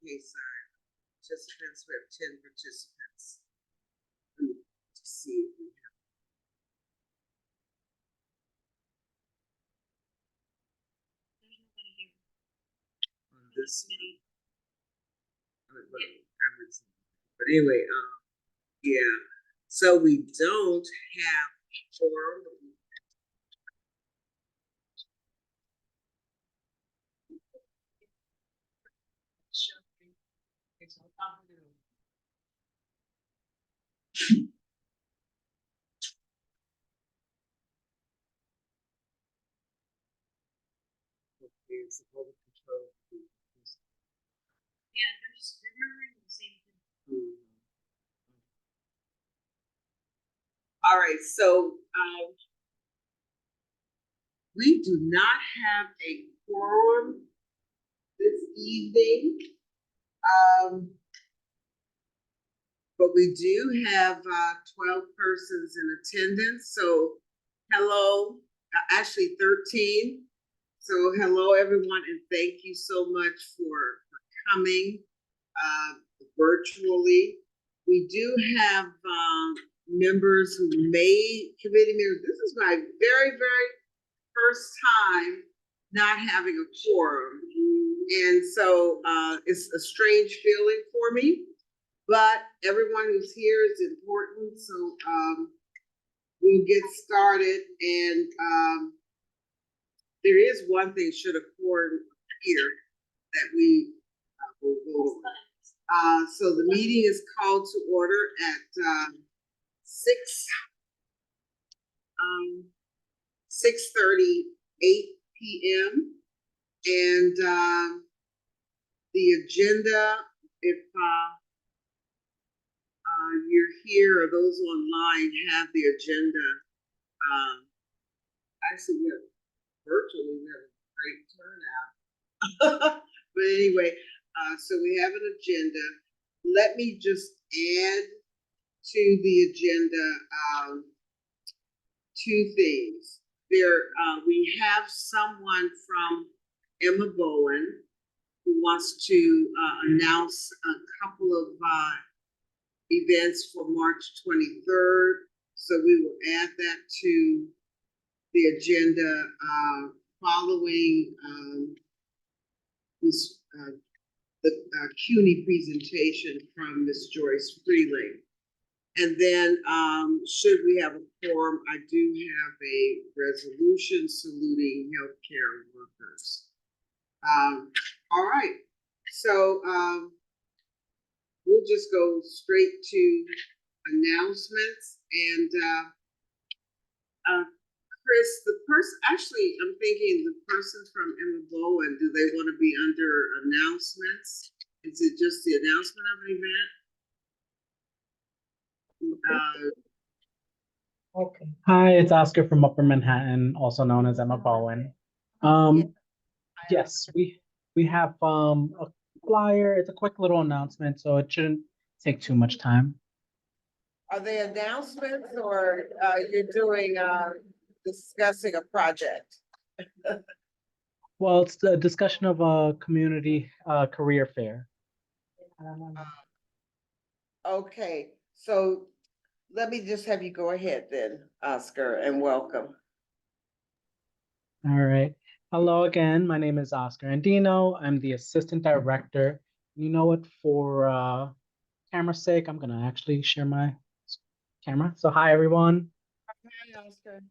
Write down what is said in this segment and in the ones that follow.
Okay, sorry. Participants, we have 10 participants. Let me just see if we have. There's nobody here. On this committee. But anyway, yeah. So we don't have quorum. It's the public control. Yeah, they're remembering the same thing. All right, so we do not have a quorum this evening, but we do have 12 persons in attendance. So hello, actually 13. So hello everyone, and thank you so much for coming virtually. We do have members who committee members. This is my very first time not having a quorum. And so it's a strange feeling for me, but everyone who's here is important. So we'll get started. And there is one thing should have quorum here that we will go over. So the meeting is called to order at 6:38 p.m. And the agenda, if you're here or those online have the agenda. Actually, we have virtually, we have a great turnout. But anyway, so we have an agenda. Let me just add to the agenda two things. We have someone from Emma Bowen who wants to announce a couple of events for March 23rd. So we will add that to the agenda following the CUNY presentation from Ms. Joyce Freeling. And then should we have a quorum, I do have a resolution saluting healthcare workers. All right, so we'll just go straight to announcements. And Chris, actually, I'm thinking the persons from Emma Bowen, do they want to be under announcements? Is it just the announcement of an event? Okay. Hi, it's Oscar from Upper Manhattan, also known as Emma Bowen. Yes, we have a flyer. It's a quick little announcement, so it shouldn't take too much time. Are they announcements, or you're doing discussing a project? Well, it's the discussion of a community career fair. Okay, so let me just have you go ahead then, Oscar, and welcome. All right. Hello again. My name is Oscar Andino. I'm the assistant director. You know what? For camera's sake, I'm gonna actually share my camera. So hi, everyone. Hi, Oscar.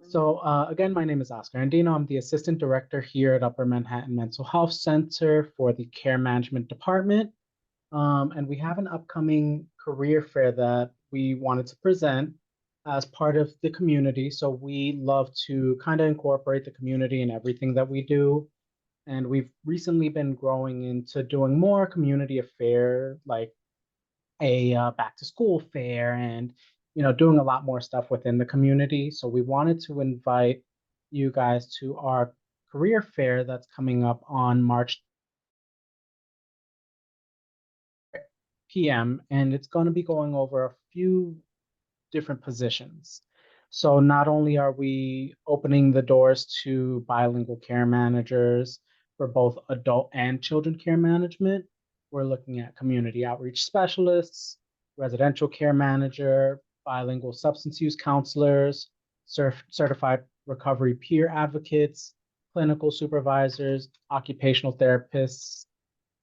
So again, my name is Oscar Andino. I'm the assistant director here at Upper Manhattan Mental Health Center for the Care Management Department. And we have an upcoming career fair that we wanted to present as part of the community. So we love to kind of incorporate the community in everything that we do. And we've recently been growing into doing more community affair, like a back to school fair, and doing a lot more stuff within the community. So we wanted to invite you guys to our career fair that's coming up on March p.m. and it's going to be going over a few different positions. So not only are we opening the doors to bilingual care managers for both adult and children care management, we're looking at community outreach specialists, residential care manager, bilingual substance use counselors, certified recovery peer advocates, clinical supervisors, occupational therapists,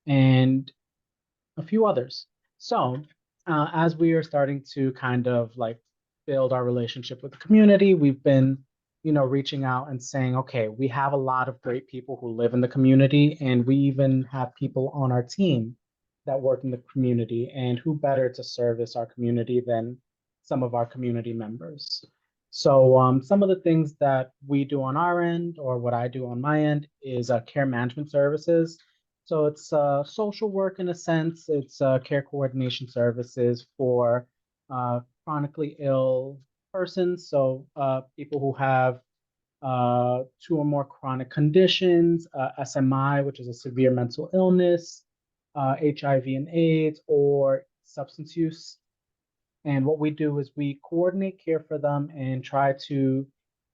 and a few others. So, as we are starting to kind of like build our relationship with the community, we've been, reaching out and saying, okay, we have a lot of great people who live in the community, and we even have people on our team that work in the community, and who better to service our community than some of our community members. So, some of the things that we do on our end, or what I do on my end, is care management services. So it's social work in a sense. It's care coordination services for chronically ill persons. So people who have two or more chronic conditions, SMI, which is a severe mental illness, HIV and AIDS, or substance use. And what we do is we coordinate care for them and try to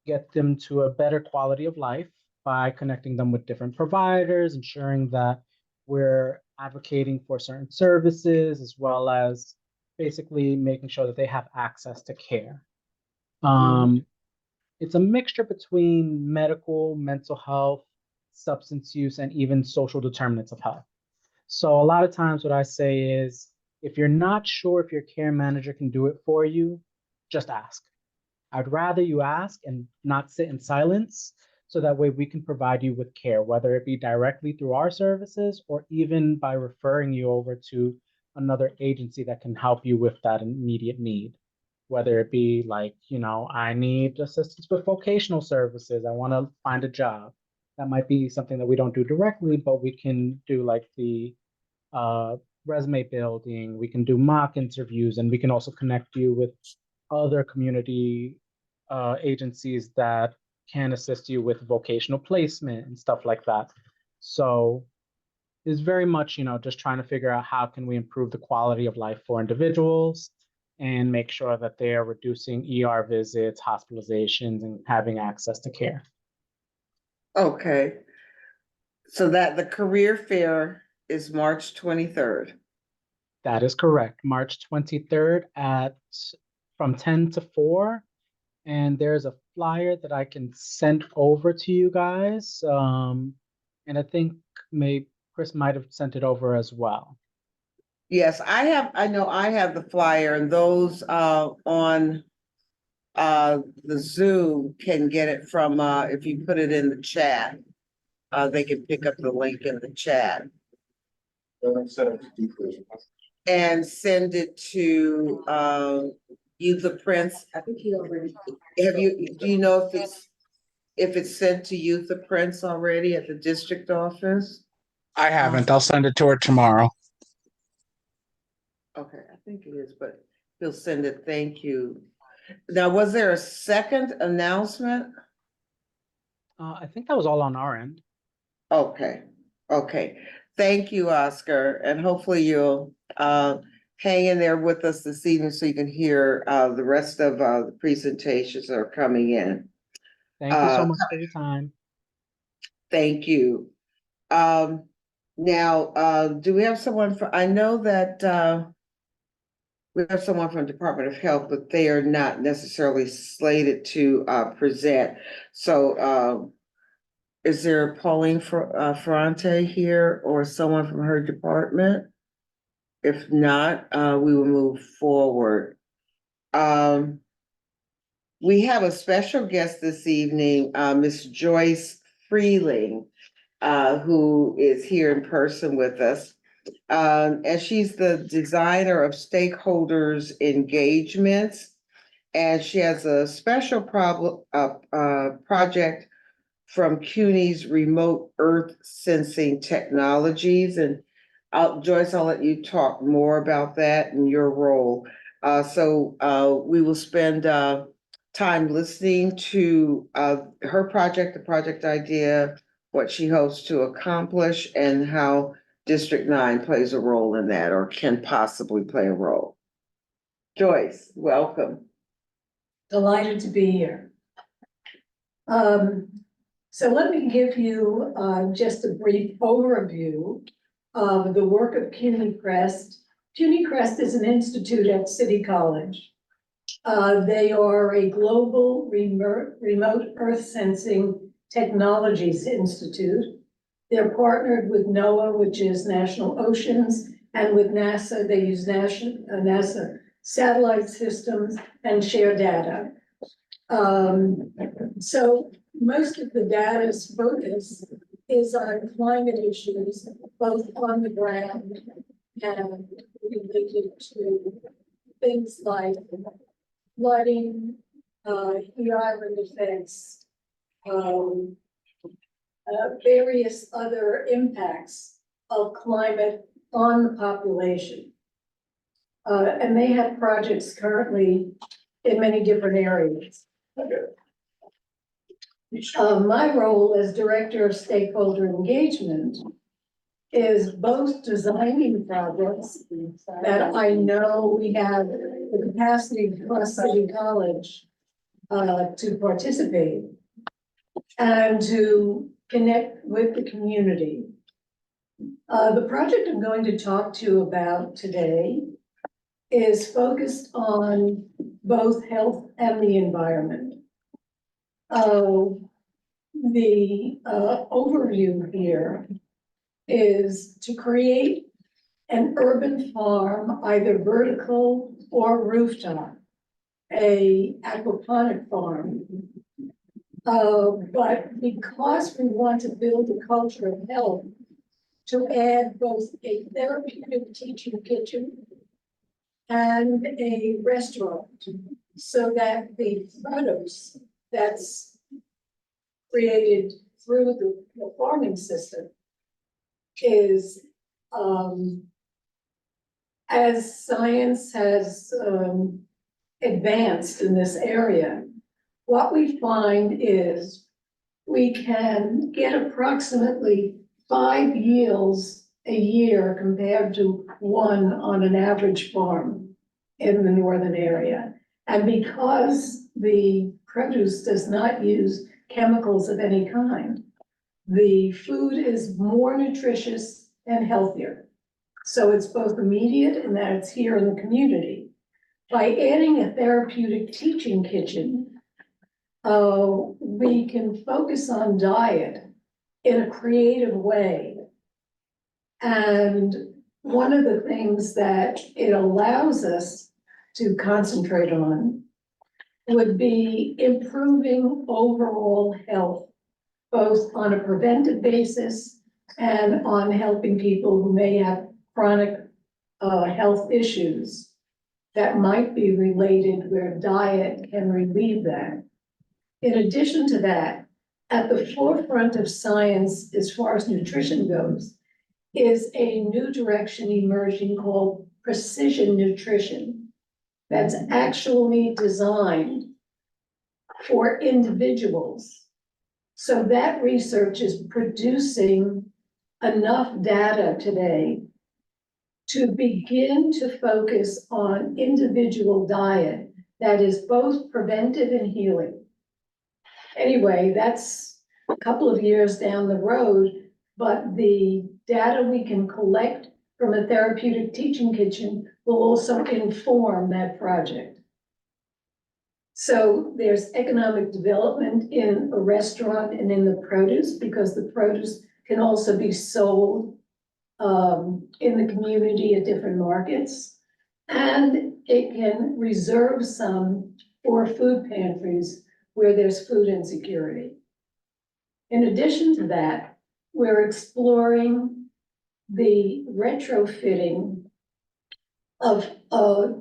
get them to a better quality of life by connecting them with different providers, ensuring that we're advocating for certain services, as well as basically making sure that they have access to care. Um, it's a mixture between medical, mental health, substance use, and even social determinants of health. So a lot of times what I say is, if you're not sure if your care manager can do it for you, just ask. I'd rather you ask and not sit in silence, so that way we can provide you with care, whether it be directly through our services or even by referring you over to another agency that can help you with that immediate need. Whether it be like, I need assistance with vocational services, I want to find a job. That might be something that we don't do directly, but we can do like the uh, resume building, we can do mock interviews, and we can also connect you with other community agencies that can assist you with vocational placement and stuff like that. So it's very much, just trying to figure out how can we improve the quality of life for individuals and make sure that they are reducing ER visits, hospitalizations, and having access to care. Okay. So that the career fair is March 23rd. That is correct. March 23rd at from 10 to 4. And there's a flyer that I can send over to you guys. And I think maybe Chris might have sent it over as well. Yes, I know I have the flyer, and those on the Zoom can get it from if you put it in the chat. They can pick up the link in the chat and send it to Youth of Prince. I think he already do you know if it's sent to Youth of Prince already at the district office? I haven't. I'll send it to her tomorrow. Okay, I think it is, but he'll send it. Thank you. Now, was there a second announcement? I think that was all on our end. Okay, okay. Thank you, Oscar, and hopefully you'll hang in there with us this evening so you can hear the rest of the presentations that are coming in. Thank you so much for your time. Thank you. Now, do we have someone I know that we have someone from Department of Health, but they are not necessarily slated to present. So is there Pauline Ferrante here or someone from her department? If not, we will move forward. We have a special guest this evening, Ms. Joyce Freeling, who is here in person with us. And she's the designer of stakeholders engagements, and she has a special project from CUNY's remote earth sensing technologies. And Joyce, I'll let you talk more about that and your role. So we will spend time listening to her project, the project idea, what she hopes to accomplish, and how District 9 plays a role in that, or can possibly play a role. Joyce, welcome. Delighted to be here. So let me give you just a brief overview of the work of CUNY Crest. CUNY Crest is an institute at City College. They are a global remote earth sensing technologies institute. They're partnered with NOAA, which is National Oceans, and with NASA. They use NASA satellite systems and share data. So most of the data's focus is on climate issues, both on the ground and related to things like flooding, heat island effects, various other impacts of climate on the population. And they have projects currently in many different areas. My role as Director of Stakeholder Engagement is both designing projects that I know we have the capacity across City College to participate and to connect with the community. The project I'm going to talk to you about today is focused on both health and the environment. The overview here is to create an urban farm, either vertical or rooftop, a aquaponic farm. But because we want to build a culture of health, to add both a therapeutic teaching kitchen and a restaurant, so that the produce that's created through the farming system is, as science has advanced in this area, what we find is we can get approximately 5 yields a year compared to 1 on an average farm in the northern area. And because the produce does not use chemicals of any kind, the food is more nutritious and healthier. So it's both immediate and that it's here in the community. By adding a therapeutic teaching kitchen, we can focus on diet in a creative way. And one of the things that it allows us to concentrate on would be improving overall health, both on a preventive basis and on helping people who may have chronic health issues that might be related where diet can relieve that. In addition to that, at the forefront of science as far as nutrition goes is a new direction emerging called precision nutrition that's actually designed for individuals. So that research is producing enough data today to begin to focus on individual diet that is both preventive and healing. Anyway, that's a couple of years down the road, but the data we can collect from a therapeutic teaching kitchen will also inform that project. So there's economic development in a restaurant and in the produce, because the produce can also be sold in the community at different markets. And it can reserve some for food pantries where there's food insecurity. In addition to that, we're exploring the retrofitting of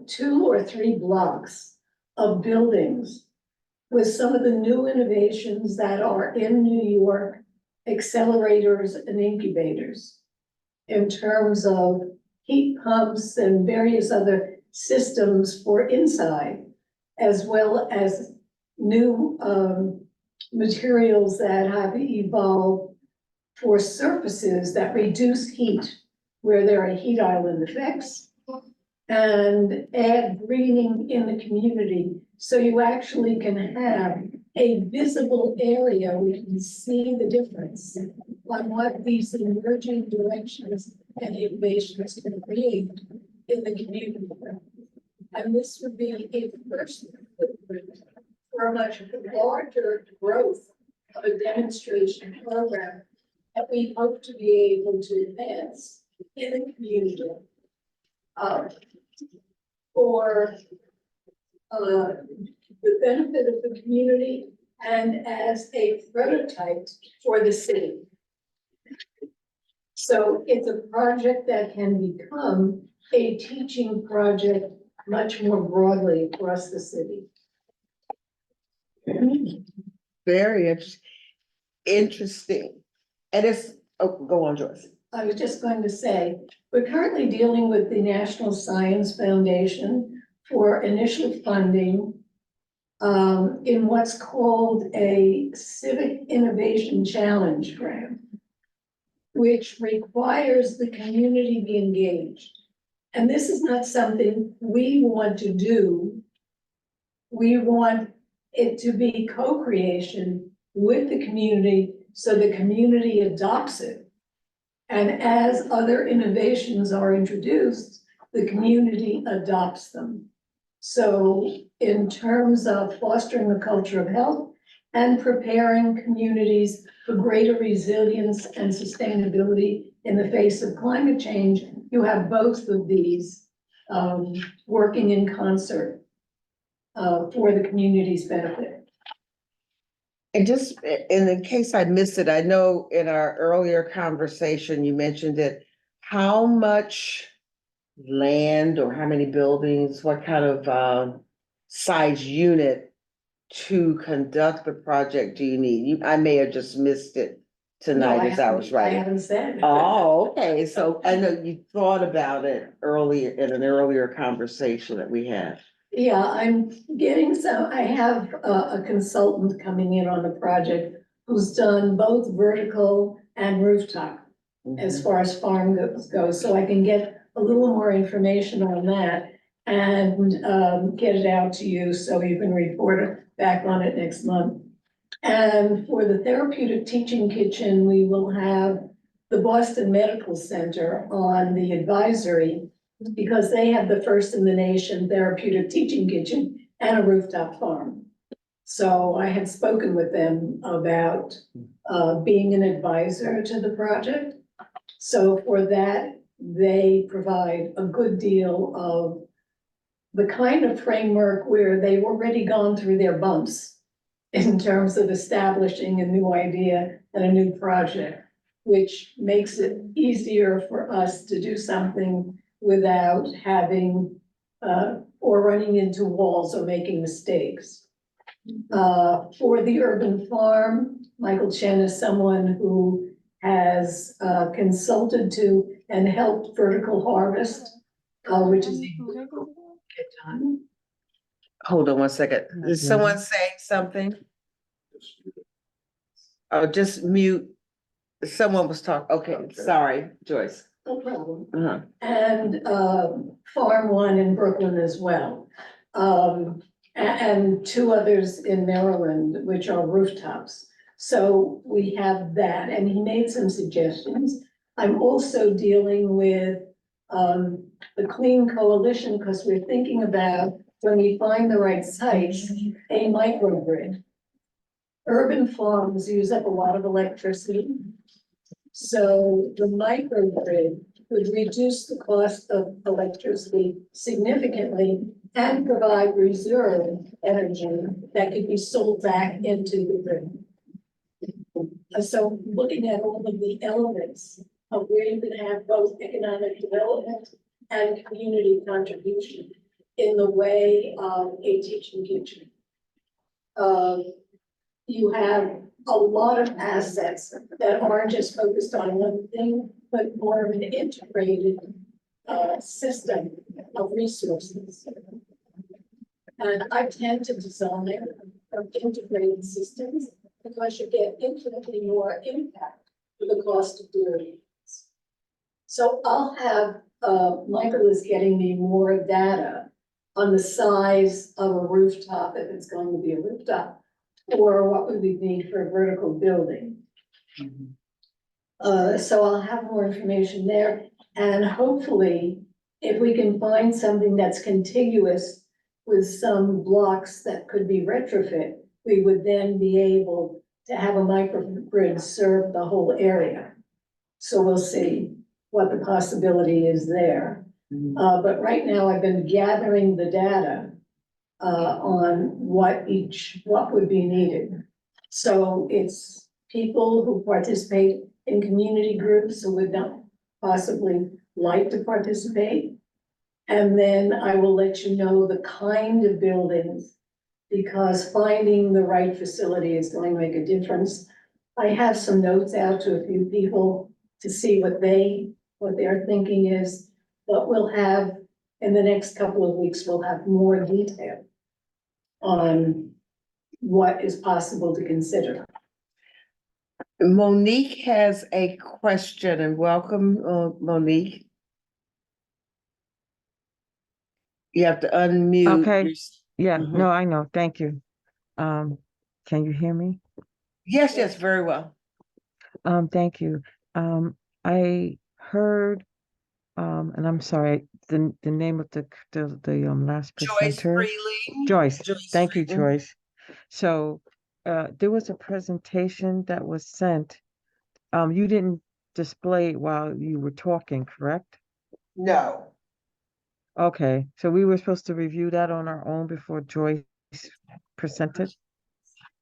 2 or 3 blocks of buildings with some of the new innovations that are in New York, accelerators and incubators, in terms of heat pumps and various other systems for inside, as well as new materials that have evolved for surfaces that reduce heat where there are heat island effects, and add greening in the community so you actually can have a visible area where you can see the difference on what these emerging directions and innovation is going to create in the community. And this would be a first for a much larger growth of a demonstration program that we hope to be able to advance in the community. For the benefit of the community and as a prototype for the city. So it's a project that can become a teaching project much more broadly across the city. Very interesting. And it's, oh, go on, Joyce. I was just going to say, we're currently dealing with the National Science Foundation for initial funding in what's called a Civic Innovation Challenge grant, which requires the community be engaged. And this is not something we want to do. We want it to be co-creation with the community so the community adopts it. And as other innovations are introduced, the community adopts them. So in terms of fostering a culture of health and preparing communities for greater resilience and sustainability in the face of climate change, you have both of these working in concert for the community's benefit. And just in case I missed it, I know in our earlier conversation, you mentioned that how much land or how many buildings, what kind of size unit to conduct the project do you need? I may have just missed it tonight as I was I writing. haven't said. Oh, okay, so I know you thought about it earlier in an earlier conversation that we had. Yeah, I'm getting some, I have a consultant coming in on the project who's done both vertical and rooftop as far as farm goes, so I can get a little more information on that and get it out to you so you can report back on it next month. And for the therapeutic teaching kitchen, we will have the Boston Medical Center on the advisory because they have the first in the nation therapeutic teaching kitchen and a rooftop farm. So I had spoken with them about being an advisor to the project. So for that, they provide a good deal of the kind of framework where they've already gone through their bumps in terms of establishing a new idea and a new project, which makes it easier for us to do something without having or running into walls or making mistakes. For the urban farm, Michael Chen is someone who has consulted to and helped vertical harvest, which is a get done. Hold on one second. Is someone saying something? Oh, just mute. Someone was talking. Okay, sorry, Joyce. No problem. Uh-huh. And Farm One in Brooklyn as well. And two others in Maryland, which are rooftops. So we have that, and he made some suggestions. I'm also dealing with the Clean Coalition, because we're thinking about, when we find the right sites, a microgrid. Urban farms use up a lot of electricity. So the microgrid would reduce the cost of electricity significantly and provide reserve energy that could be sold back into the grid. So looking at all of the elements of where you can have both economic development and community contribution in the way of a teaching kitchen. You have a lot of assets that aren't just focused on one thing, but more of an integrated system of resources. And I tend to design integrated systems because you get infinitely more impact for the cost of doing it. So I'll have, Michael is getting me more data on the size of a rooftop, if it's going to be a rooftop, or what would we need for a vertical building. So I'll have more information there. And hopefully, if we can find something that's contiguous with some blocks that could be retrofit, we would then be able to have a microgrid serve the whole area. So we'll see what the possibility is there. But right now I've been gathering the data on what would be needed. So it's people who participate in community groups who would not possibly like to participate. And then I will let you know the kind of buildings, because finding the right facility is going to make a difference. I have some notes out to a few people to see what their thinking is, but we'll have, in the next couple of weeks, we'll have more detail on what is possible to consider. Monique has a question, and welcome, Monique. You have to unmute. Okay. Yeah, Mhm. no, I know. Thank you. Can you hear me? Yes, very well. Thank you. I heard, and I'm sorry, the name of the last Joyce presenter. Freeling. Joyce. Thank you, Freeling. Joyce. So, there was a presentation that was sent. You didn't display it while you were talking, correct? No. Okay, so we were supposed to review that on our own before Joyce presented?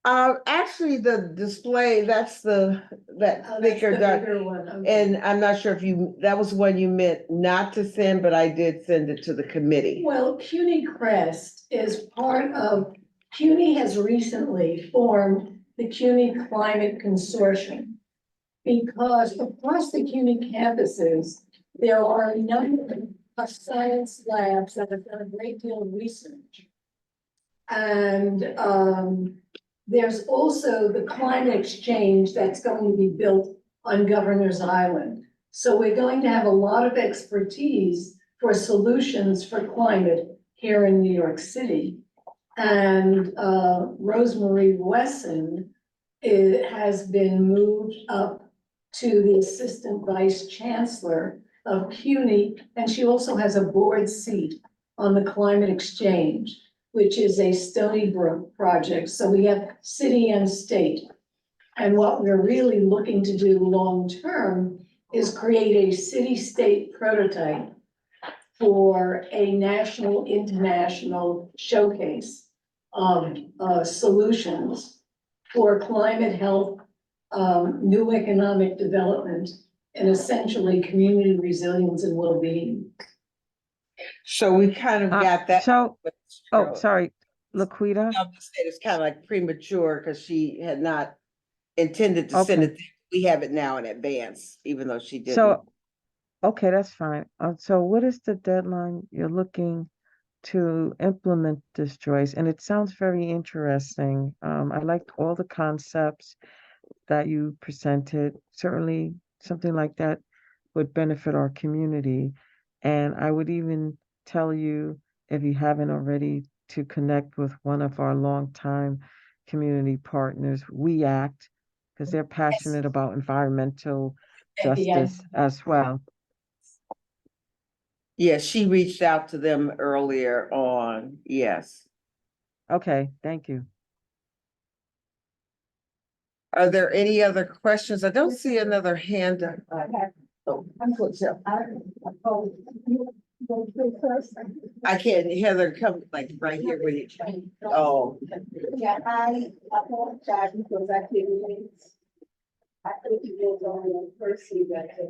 Actually, the display, that's that That's the thicker doc. bigger one, okay. And I'm not sure if that was one you meant not to send, but I did send it to the committee. Well, CUNY Crest is part of, CUNY has recently formed the CUNY Climate Consortium. Because across the CUNY campuses, there are a number of science labs that have done a great deal of research. And there's also the climate exchange that's going to be built on Governor's Island. So we're going to have a lot of expertise for solutions for climate here in New York City. And Rosemary Wesson has been moved up to the Assistant Vice Chancellor of CUNY, and she also has a board seat on the Climate Exchange, which is a Stony Brook project. So we have city and state. And what we're really looking to do long-term is create a city-state prototype for a national, international showcase of solutions for climate health, new economic development, and essentially community resilience and well-being. So we kind of got that. Oh, sorry, Laquita. I'll just say it's kind of like premature because she had not intended to send Okay. it. We have it now in advance, even though she didn't. So, okay, that's fine. So what is the deadline you're looking to implement this, Joyce? And it sounds very interesting. I liked all the concepts that you presented. Certainly something like that would benefit our community. And I would even tell you, if you haven't already, to connect with one of our longtime community partners, We Act, because they're passionate about environmental justice as well. Yes, she reached out to them earlier on. Yes. Okay, thank you. Are there any other questions? I don't see another hand. I can't, Heather, come like right here with you. Oh. Yeah, I apologize because I couldn't wait. I thought you were on person that I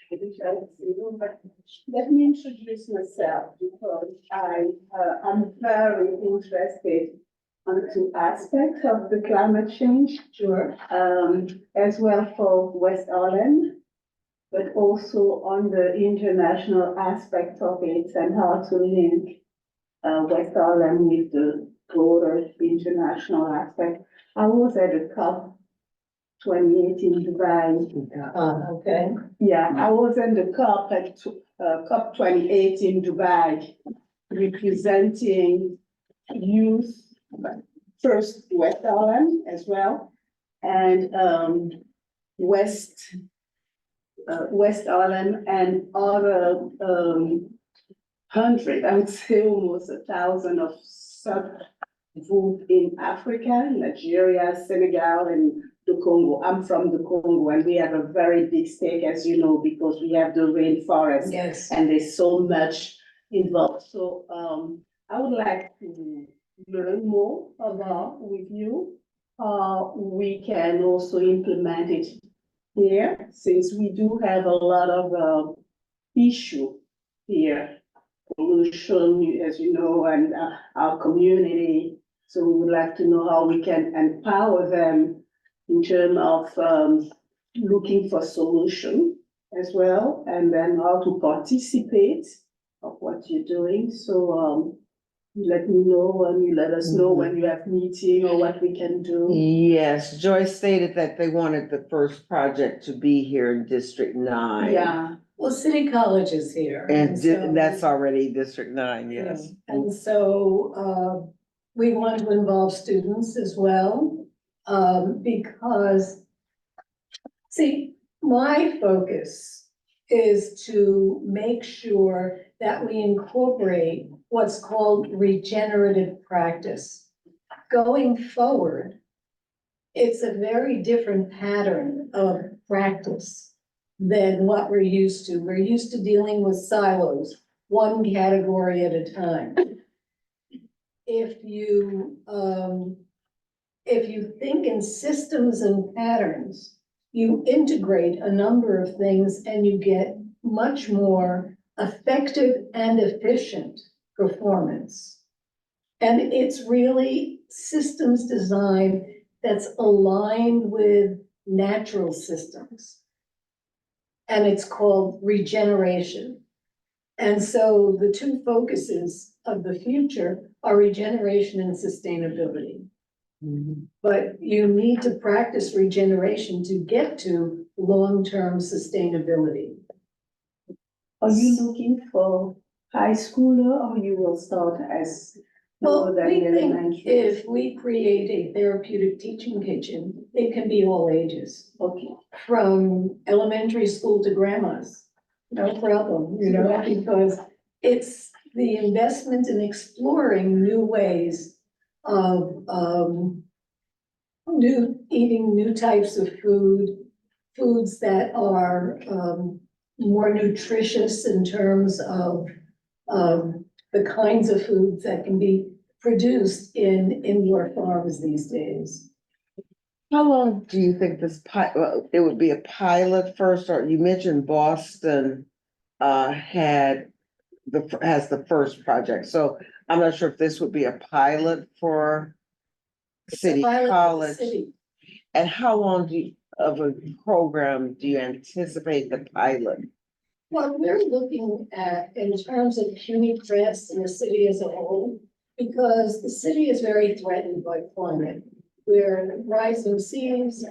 didn't see you, but let me introduce myself because I'm very interested on two aspects of the climate change. Sure. As well for West Island, but also on the international aspect of it and how to link West Island with the broader international aspect. I was at the COP 28 in Dubai. Okay. Yeah, I was in the COP at COP 28 in Dubai, representing youth, first West Island as well, and West West Harlem and other, hundred, I would say almost 1,000 of sub-group in Africa, Nigeria, Senegal, and the Congo. I'm from the Congo, and we have a very big stake, as you know, because we have the rainforest. Yes. And there's so much involved. So, I would like to learn more about with you. We can also implement it here, since we do have a lot of, issue here. Pollution, as you know, and our community. So we would like to know how we can empower them in terms of looking for solution as well, and then how to participate of what you're doing. So you let me know, and you let us know when you have meeting or what we can do. Yes, Joyce stated that they wanted the first project to be here in District 9. Yeah, Well, City College is here. And so- that's already District 9, yes. And so, we want to involve students as well, because, see, my focus is to make sure that we incorporate what's called regenerative practice. Going forward, it's a very different pattern of practice than what we're used to. We're used to dealing with silos, one category at a time. If you think in systems and patterns, you integrate a number of things and you get much more effective and efficient performance. And it's really systems design that's aligned with natural systems. And it's called regeneration. And so the two focuses of the future are regeneration and sustainability. But you need to practice regeneration to get to long-term sustainability. are you looking for high schooler, or you will start as Well, lower than we think elementary? if we create a therapeutic teaching kitchen, it can be all ages, Okay, from elementary school to grandmas. No problem, because it's the investment in exploring new ways of, eating new types of foods that are, more nutritious in terms of, the kinds of foods that can be produced in indoor farms these days. How long do you think it would be a pilot first, or you mentioned Boston has the first project, so I'm not sure if this would be a pilot for It's a City pilot with the College. city. And how long of a program do you anticipate the pilot? Well, we're looking at, in terms of CUNY Crest and the city as a whole, because the city is very threatened by climate. We're rising seas,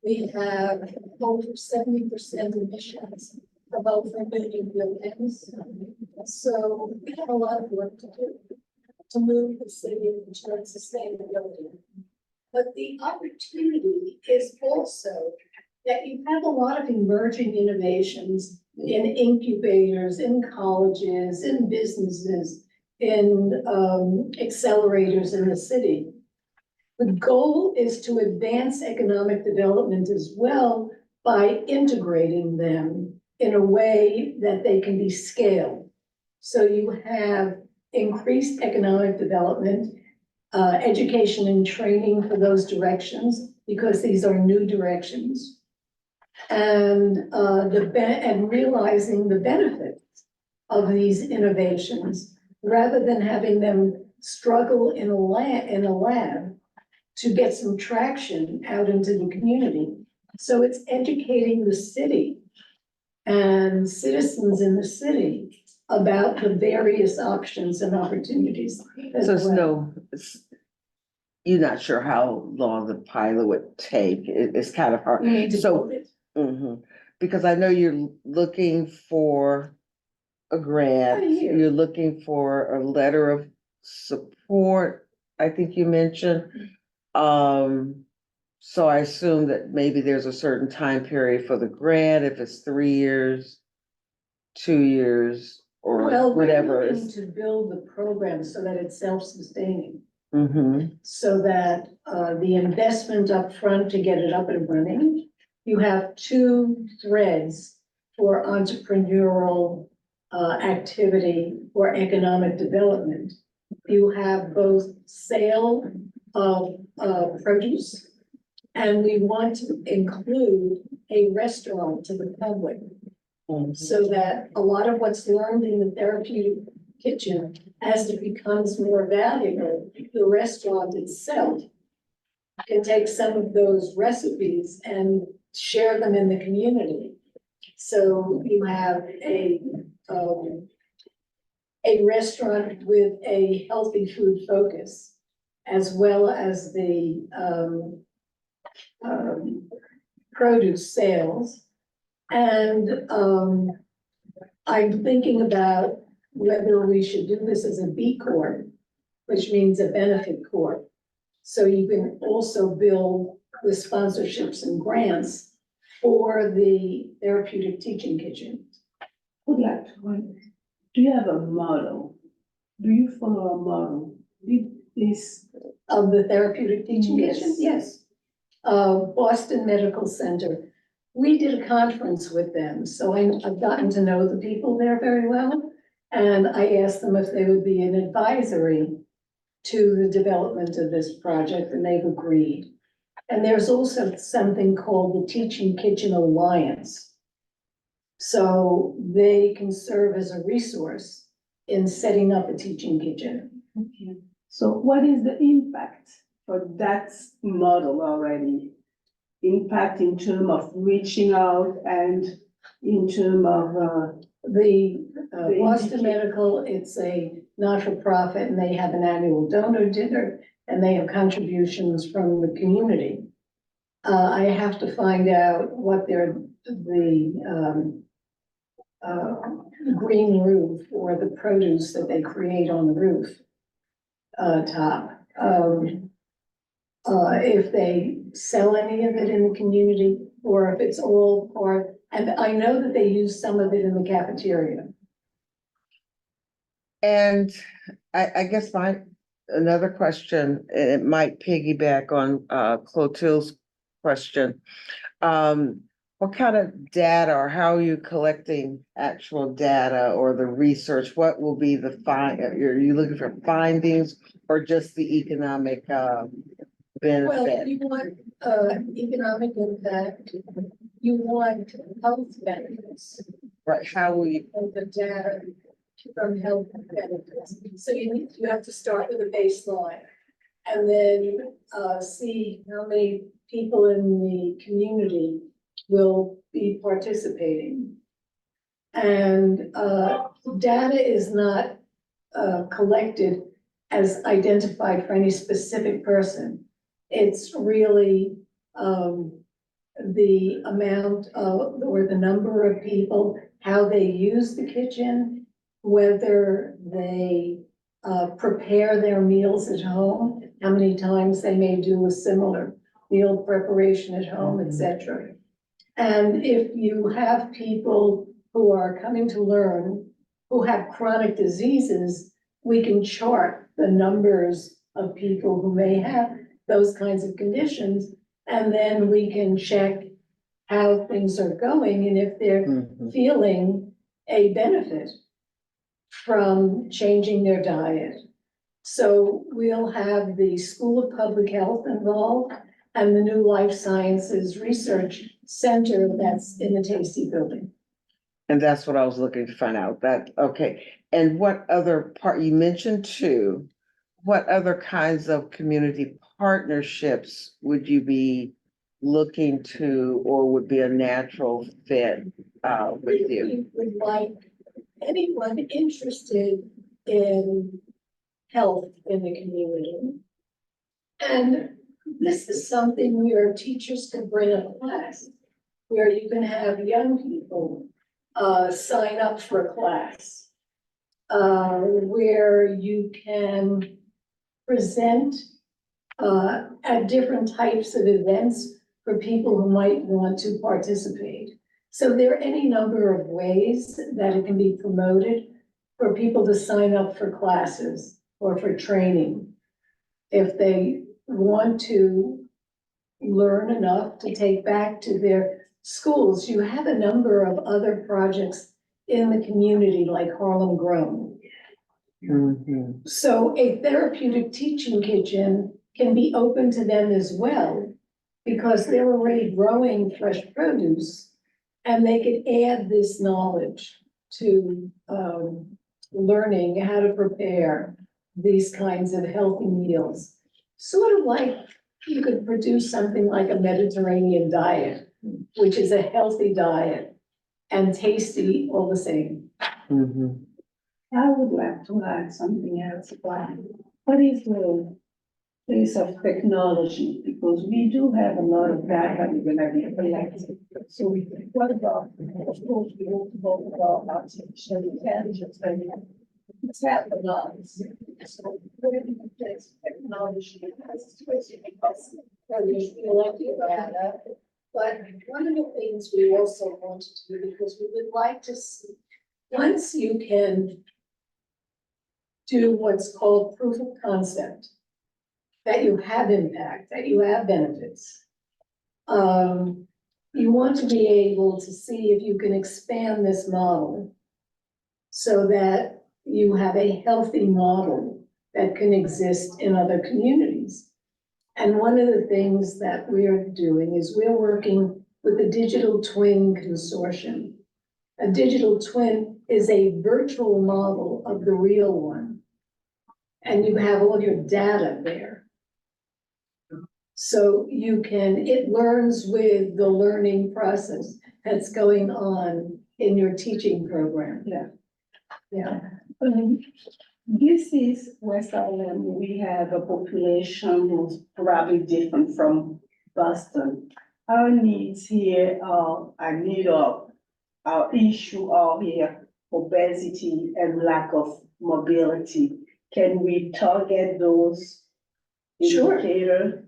we have over 70% emissions about remaining buildings. So we have a lot of work to do to move the city towards sustainability. But the opportunity is also that you have a lot of emerging innovations in incubators, in colleges, in businesses, in accelerators in the city. The goal is to advance economic development as well by integrating them in a way that they can be scaled. So you have increased economic development, education and training for those directions, because these are new directions. And and realizing the benefits of these innovations, rather than having them struggle in a lab to get some traction out into the community. So it's educating the city and citizens in the city about the various options and opportunities. as So well. you're not sure how long the pilot would take. It's kind of hard. You need to So, build it. because I know you're looking for a grant, year. you're looking for a letter of support, I think you mentioned. So I assume that maybe there's a certain time period for the grant, if it's 3 years, 2 years, or Well, we're whatever. looking to build the program so that it's self-sustaining. Mm-hmm, So that the investment up front to get it up and running, you have two threads for entrepreneurial activity or economic development. You have both sale of produce, and we want to include a restaurant to the public, so that a lot of what's learned in the therapeutic kitchen, as it becomes more valuable, the restaurant itself can take some of those recipes and share them in the community. So you have a restaurant with a healthy food focus, as well as the produce sales. And I'm thinking about whether we should do this as a B Corp, which means a benefit corp. So you can also build with sponsorships and grants for the therapeutic teaching kitchen. Would like to wonder, do you have a model? Do you follow a model? This, Of the therapeutic teaching Yes. kitchen, yes. Boston Medical Center, we did a conference with them, so I've gotten to know the people there very well. And I asked them if they would be an advisory to the development of this project, and they've agreed. And there's also something called the Teaching Kitchen Alliance. So they can serve as a resource in setting up a teaching kitchen. okay. So what is the impact for that model already? Impact in terms of reaching out and in terms of, The The Boston indicate- Medical, it's a not-for-profit, and they have an annual donor dinner, and they have contributions from the community. I have to find out what green roof or the produce that they create on the roof top. If they sell any of it in the community, or if it's all part, and I know that they use some of it in the cafeteria. and I guess another question, it might piggyback on Clotilde's question. What kind of data, or how are you collecting actual data or the research? What will be the are you looking for findings or just the economic Well, benefit? you want, economic impact, you want health benefits Right, how will you, of the data from health benefits. So you have to start with a baseline. And then, see how many people in the community will be participating. And, data is not, collected as identified for any specific person. It's really, the amount of, or the number of people, how they use the kitchen, whether they prepare their meals at home, how many times they may do a similar meal preparation at home, et cetera. And if you have people who are coming to learn, who have chronic diseases, we can chart the numbers of people who may have those kinds of conditions. And then we can check how things are going and if they're Mhm. feeling a benefit from changing their diet. So we'll have the School of Public Health involved and the new Life Sciences Research Center that's in the Tasty Building. And that's what I was looking to find out, okay. And what other you mentioned two, what other kinds of community partnerships would you be looking to, or would be a natural fit with you? We would like anyone interested in health in the community. And this is something where teachers can bring a class, where you can have young people sign up for a class, where you can present at different types of events for people who might want to participate. So there are any number of ways that it can be promoted for people to sign up for classes or for training. If they want to learn enough to take back to their schools, you have a number of other projects in the community like Harlem Grown. Mhm. So a therapeutic teaching kitchen can be open to them as well, because they're already growing fresh produce. And they could add this knowledge to, learning how to prepare these kinds of healthy meals. Sort of like you could produce something like a Mediterranean diet, which is a healthy diet and tasty all the same. Mhm. I would like to add something else. What is the place of technology? Because we do have a lot of data we're gonna be collecting. So what about, of course, we want to talk about artificial intelligence, and it's happened a lot. So where do you place technology? Especially because there's elected data. But one of the things we also want to do, because we would like to see, once you can do what's called proof of concept, that you have impact, that you have benefits. You want to be able to see if you can expand this model so that you have a healthy model that can exist in other communities. And one of the things that we're doing is we're working with the Digital Twin Consortium. A digital twin is a virtual model of the real one. And you have all your data there. So you can, it learns with the learning process that's going on in your teaching program. Yeah. Yeah. This is West Island. We have a population who's probably different from Boston. Our needs here are, our issue are here, obesity and lack of mobility. Can we target those Sure. indicators?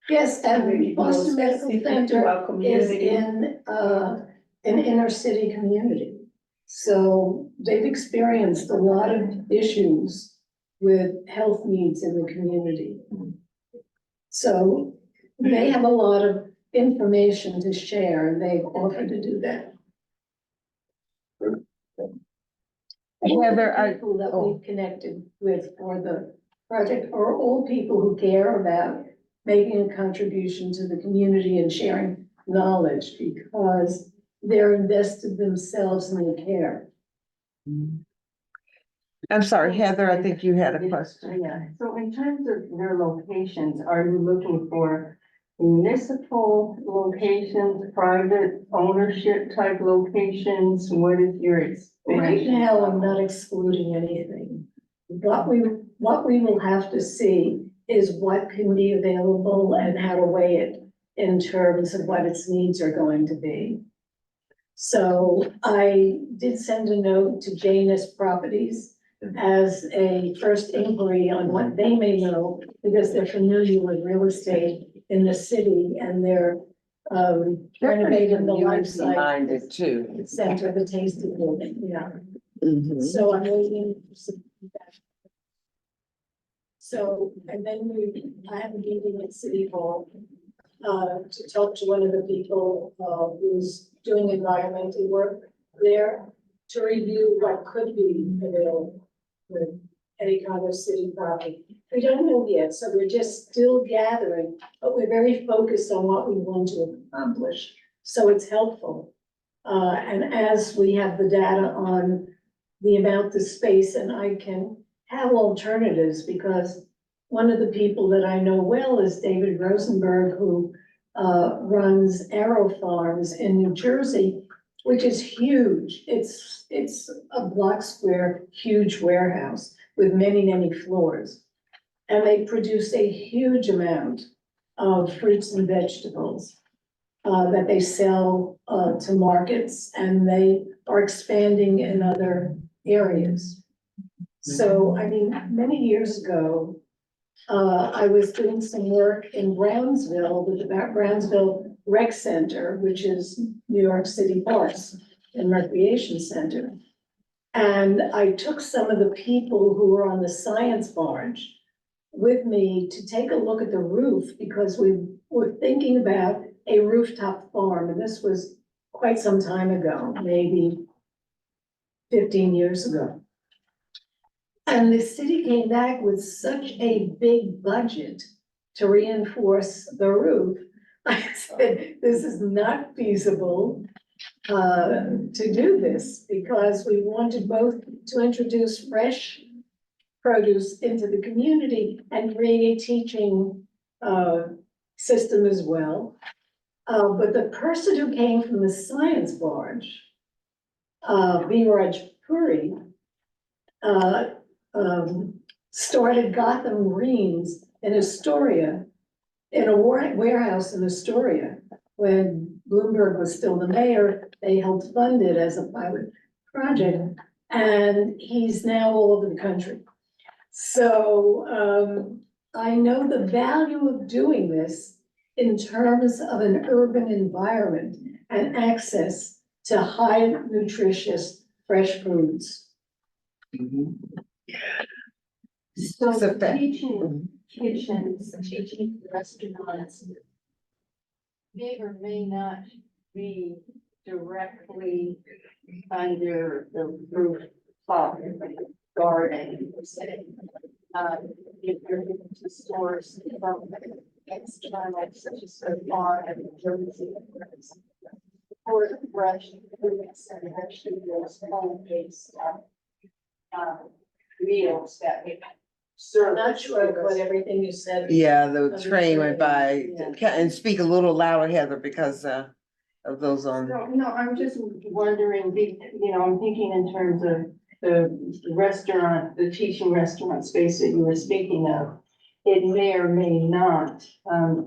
Yes, Maybe and Boston more Medical specific to Center our is community? in, an inner city community. So they've experienced a lot of issues with health needs in the community. So they have a lot of information to share, and they've offered to do that. Heather, All the people that we've connected with for the project are all people who care about making a contribution to the community and sharing knowledge, because they're invested themselves in the care. I'm sorry, Heather, I think you had a question. Yeah, so in terms of their locations, are you looking for municipal locations, private ownership type locations? What is your Right expansion? now, I'm not excluding anything. What we will have to see is what can be available and how to weigh it in terms of what its needs are going to be. So I did send a note to Janus Properties as a first inquiry on what they may know, because they're familiar with real estate in the city, and they're renovating the life science Minded too. center, the tasting building, yeah. Mhm. So I'm waiting for some feedback. So, and then I have a meeting at City Hall, to talk to one of the people, who's doing environmental work there, to review what could be available with any kind of city property. We don't know yet, so we're just still gathering, but we're very focused on what we want to accomplish, so it's helpful. And as we have the data on the amount of space, and I can have alternatives, because one of the people that I know well is David Rosenberg, who runs Arrow Farms in New Jersey, which is huge. It's a block square, huge warehouse with many, many floors. And they produce a huge amount of fruits and vegetables that they sell to markets, and they are expanding in other areas. So, I mean, many years ago, I was doing some work in Brownsville with the Brownsville Rec Center, which is New York City Parks and Recreation Center. And I took some of the people who were on the science barge with me to take a look at the roof, because we were thinking about a rooftop farm, and this was quite some time ago, maybe 15 years ago. And the city came back with such a big budget to reinforce the roof. I said, this is not feasible to do this, because we wanted both to introduce fresh produce into the community and create a teaching system as well. But the person who came from the science barge, Biraj Puri, started Gotham Greens in Astoria, in a warehouse in Astoria. When Bloomberg was still the mayor, they helped fund it as a pilot project, and he's now all over the country. So I know the value of doing this in terms of an urban environment and access to high nutritious fresh foods. So So that- teaching kitchens, teaching restaurants may or may not be directly under the rooftop garden, per se. If you're going to stores from external, such as the farm and Jersey, or the fresh foods and vegetables, home-based meals that we serve. I'm not sure what everything you said. Yeah, the train went by, Yeah. and speak a little louder, Heather, because of those on. No, I'm just wondering, I'm thinking in terms of the restaurant, the teaching restaurant space that you were speaking of. It may or may not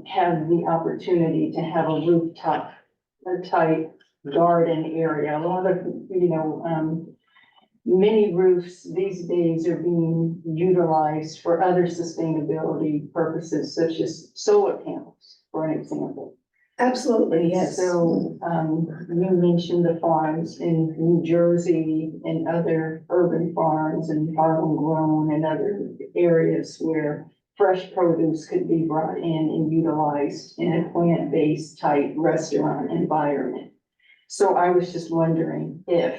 have the opportunity to have a rooftop type garden area. A lot of, many roofs these days are being utilized for other sustainability purposes, such as solar panels, for an example. Absolutely, yes. So, you mentioned the farms in New Jersey and other urban farms and farm grown and other areas where fresh produce could be brought in and utilized in a plant-based type restaurant environment. So I was just wondering if,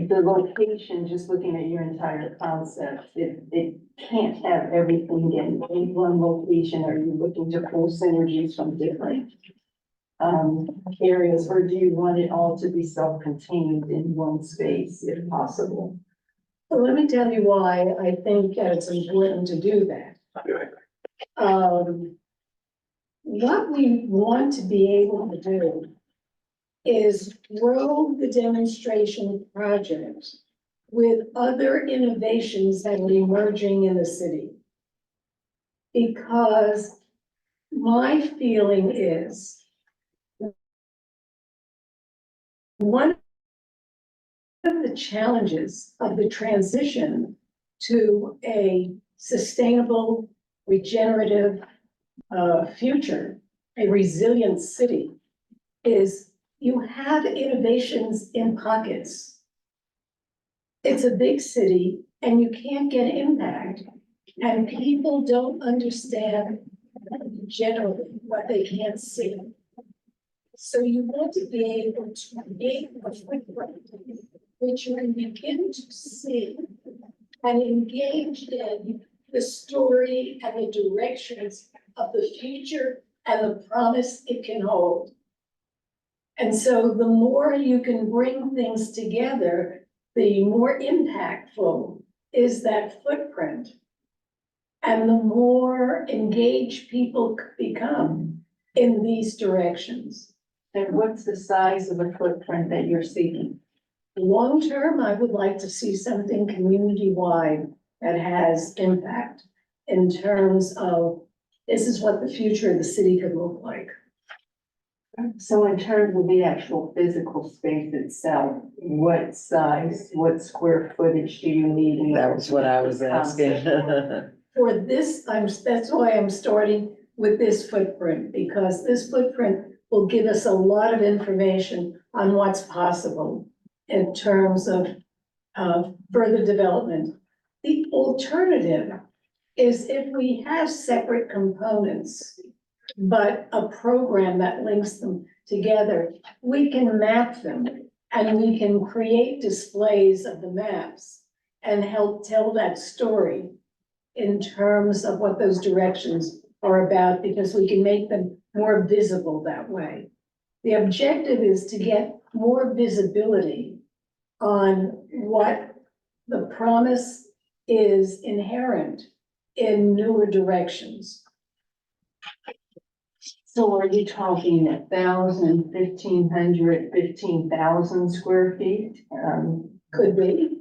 the location, just looking at your entire concept, it can't have everything in one location. Are you looking to pull synergies from different areas, or do you want it all to be self-contained in one space if possible? Well, let me tell you why I think it's important to do that. What we want to be able to do is grow the demonstration project with other innovations that are emerging in the city. Because my feeling is one of the challenges of the transition to a sustainable, regenerative future, a resilient city, is you have innovations in pockets. It's a big city and you can't get impact, and people don't understand generally what they can't see. So you want to be able to create a footprint which you can begin to see and engage in the story and the directions of the future and the promise it can hold. And so the more you can bring things together, the more impactful is that footprint. And the more engaged people become in these directions. And what's the size of the footprint that you're seeking? Long term, I would like to see something community-wide that has impact in terms of, this is what the future of the city could look like. So in terms of the actual physical space itself, what size, what square footage do you need? in That order was to what make I this was asking. concept work? For this, that's why I'm starting with this footprint, because this footprint will give us a lot of information on what's possible in terms of further development. The alternative is if we have separate components, but a program that links them together, we can map them and we can create displays of the maps and help tell that story in terms of what those directions are about, because we can make them more visible that way. The objective is to get more visibility on what the promise is inherent in newer directions. So are you talking 1,000, 1,500, 15,000 square feet? Could be.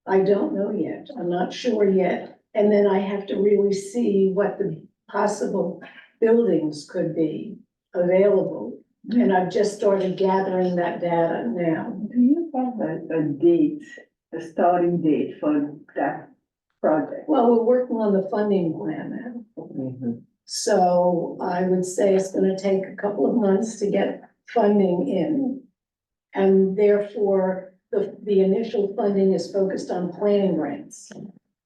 I don't know yet. I'm not sure yet. And then I have to really see what the possible buildings could be available. And I've just started gathering that data now. Do you have a date, a starting date for that project? Well, we're working on the funding plan now. Mhm. So I would say it's gonna take a couple of months to get funding in. And therefore, the initial funding is focused on planning grants.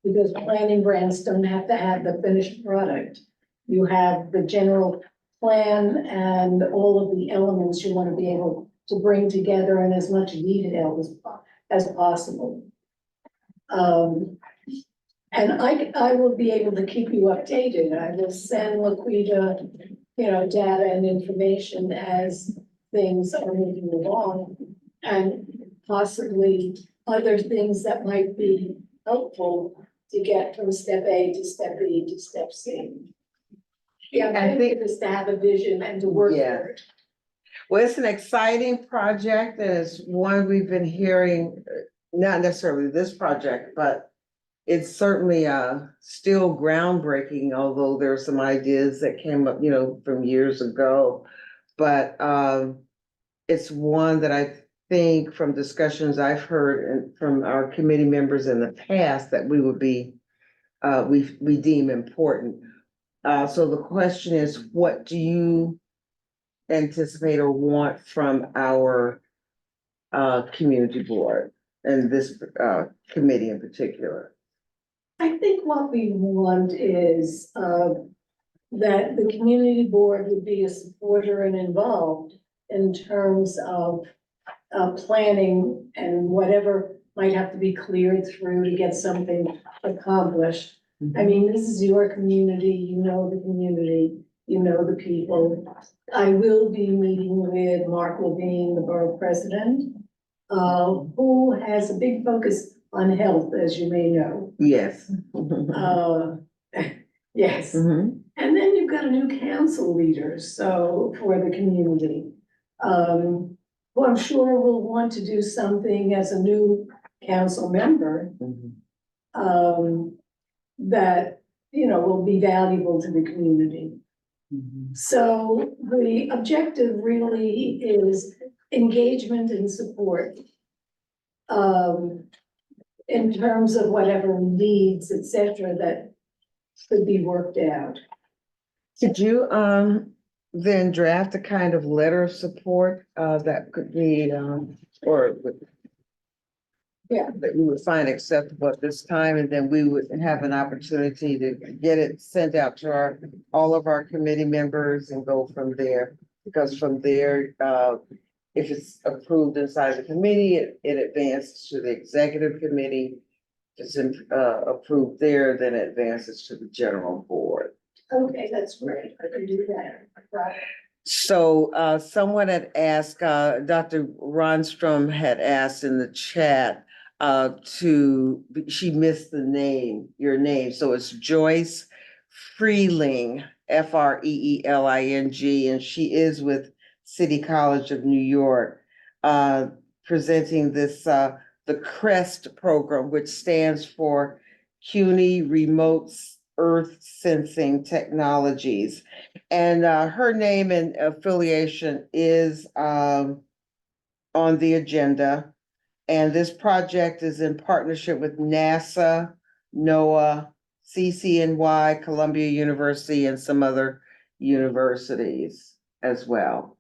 Because planning grants don't have to have the finished product. You have the general plan and all of the elements you want to be able to bring together in as much detail as possible. And I will be able to keep you updated. I will send Laquita, data and information as things are moving along. And possibly other things that might be helpful to get from step A to step B to step C. Yeah, I think it's to have a vision and to work Yeah. for it. Well, it's an exciting project and it's one we've been hearing, not necessarily this project, but it's certainly still groundbreaking, although there are some ideas that came up, from years ago. But it's one that I think from discussions I've heard and from our committee members in the past that we would be, we deem important. So the question is, what do you anticipate or want from our community board and this committee in particular? I think what we want is that the community board would be a supporter and involved in terms of planning and whatever might have to be cleared through to get something accomplished. I mean, this is your community, you know the community, you know the people. I will be meeting with Mark Levine, the borough president, who has a big focus on health, as you may know. Yes. Yes. Mhm. And then you've got a new council leader, so for the community. Who I'm sure will want to do something as a new council member, Mhm. that, will be valuable to the community. Mhm. So the objective really is engagement and support. In terms of whatever needs, et cetera, that could be worked out. Could you then draft a kind of letter of support that could be or Yeah. that we would find acceptable at this time, and then we would have an opportunity to get it sent out to all of our committee members and go from there. Because from there, if it's approved inside the committee, it advances to the executive committee. If it's approved there, then it advances to the general board. Okay, that's great. I can do that. Right. So someone had asked, Dr. Ronstrom had asked in the chat she missed your name. So it's Joyce Freeling, Freeling, and she is with City College of New York, presenting this, the CREST program, which stands for CUNY Remote earth sensing technologies. And her name and affiliation is on the agenda. And this project is in partnership with NASA, NOAA, CCNY, Columbia University, and some other universities as well.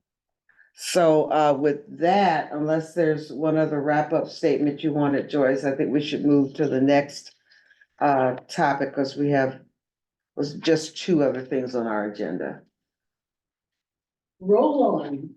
So with that, unless there's one other wrap-up statement you wanted, Joyce, I think we should move to the next topic because we have was just two other things on our agenda. Roll on.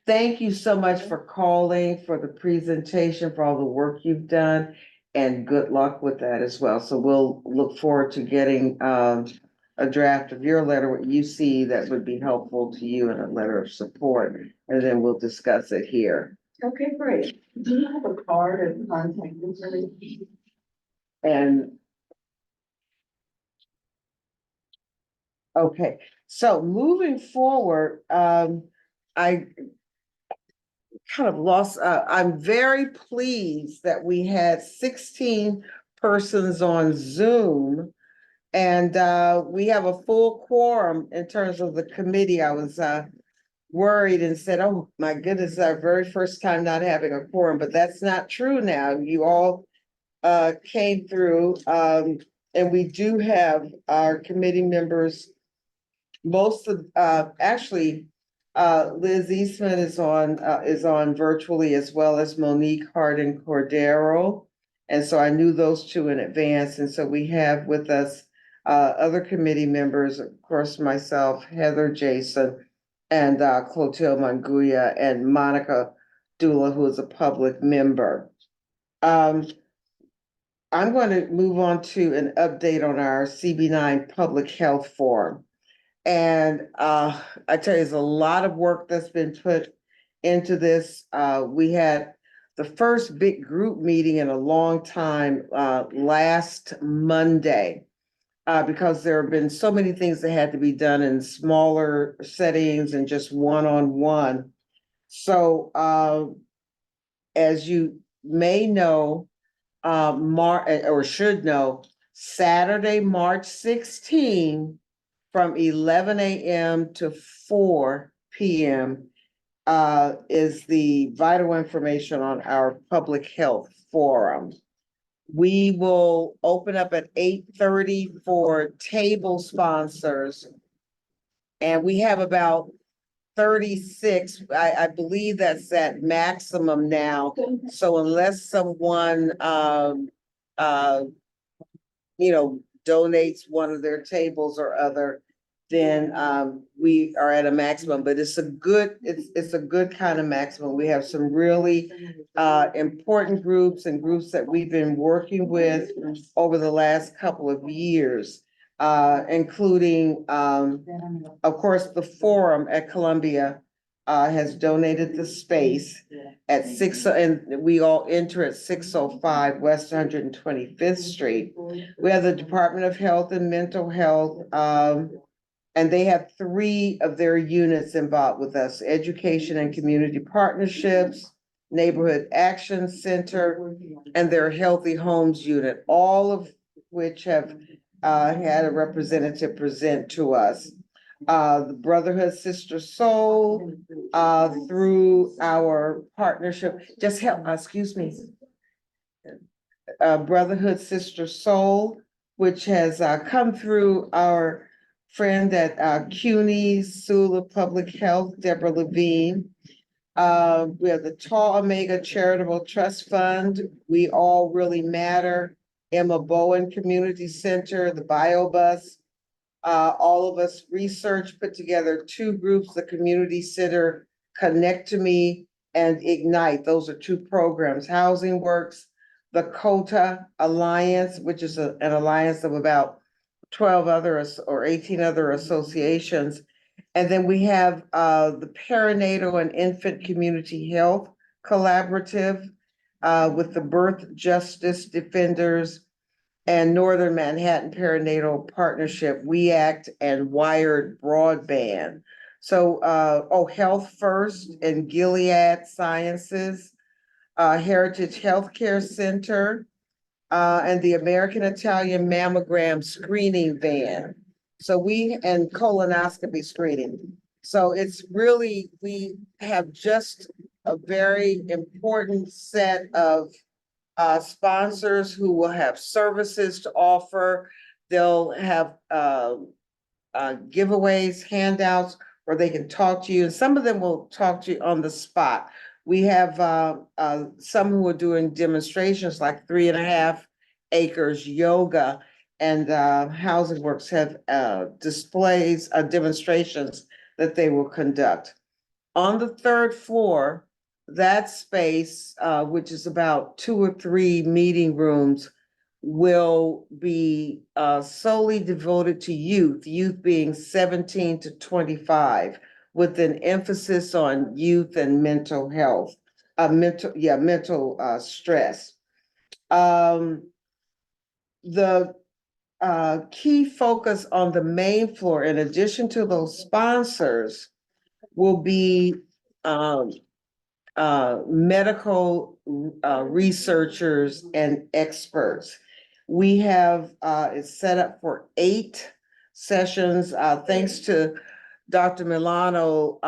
Thank you so much for calling, for the presentation, for all the work you've done, and good luck with that as well. So we'll look forward to getting a draft of your letter, what you see that would be helpful to you, and a letter of support, and then we'll discuss it here. Okay, great. Do you have a card of contact information? And okay, so moving forward, I kind of lost, I'm very pleased that we had 16 persons on Zoom. And we have a full quorum in terms of the committee. I was worried and said, oh my goodness, it's our very first time not having a quorum, but that's not true now. You all came through, and we do have our committee members. Most of actually Liz Eastman is on virtually, as well as Monique Hardin Cordero. And so I knew those two in advance. And so we have with us other committee members, of course, myself, Heather Jason, and Clotilde Manguia, and Monica Dula, who is a public member. I'm going to move on to an update on our CB9 Public Health Forum. And I tell you, there's a lot of work that's been put into this. We had the first big group meeting in a long time last Monday, because there have been so many things that had to be done in smaller settings and just one-on-one. So as you may know, or should know, Saturday, March 16, from 11 a.m. to 4 p.m. Is the vital information on our public health forum. We will open up at 8:30 for table sponsors. And we have about 36. I believe that's at maximum now. So unless someone donates one of their tables or other, then we are at a maximum, but it's a good kind of maximum. We have some really important groups and groups that we've been working with over the last couple of years, including of course the forum at Columbia has donated the space at 6, and we all enter at 605 West 125th Street. We have the Department of Health and Mental Health, and they have 3 of their units involved with us: Education and Community Partnerships, Neighborhood Action Center, and their Healthy Homes unit, all of which have had a representative present to us. The Brotherhood Sister Soul, through our partnership, Brotherhood Sister Soul, which has come through our friend at CUNY School of Public Health, Deborah Levine. We have the Tall Omega Charitable Trust Fund, We All Really Matter, Emma Bowen Community Center, the BioBus. All of us research put together 2 groups, the Community Center Connect to Me and Ignite. Those are 2 programs. Housing Works, the COTA Alliance, which is an alliance of about 12 other or 18 other associations. And then we have the Perinatal and Infant Community Health Collaborative with the Birth Justice Defenders and Northern Manhattan Perinatal Partnership, We Act, and Wired Broadband. So, Health First and Gilead Sciences, Heritage Healthcare Center, and the American Italian Mammogram Screening Van. And colonoscopy screening. So it's really, we have just a very important set of sponsors who will have services to offer. They'll have giveaways, handouts, where they can talk to you, and some of them will talk to you on the spot. We have some who are doing demonstrations like 3.5 acres yoga, and Housing Works have displays, demonstrations that they will conduct. On the third floor, that space, which is about 2 or 3 meeting rooms, will be solely devoted to youth being 17 to 25, with an emphasis on youth and mental health, mental stress. The key focus on the main floor, in addition to those sponsors, will be medical researchers and experts. We have it's set up for 8 sessions. Thanks to Dr. Milano,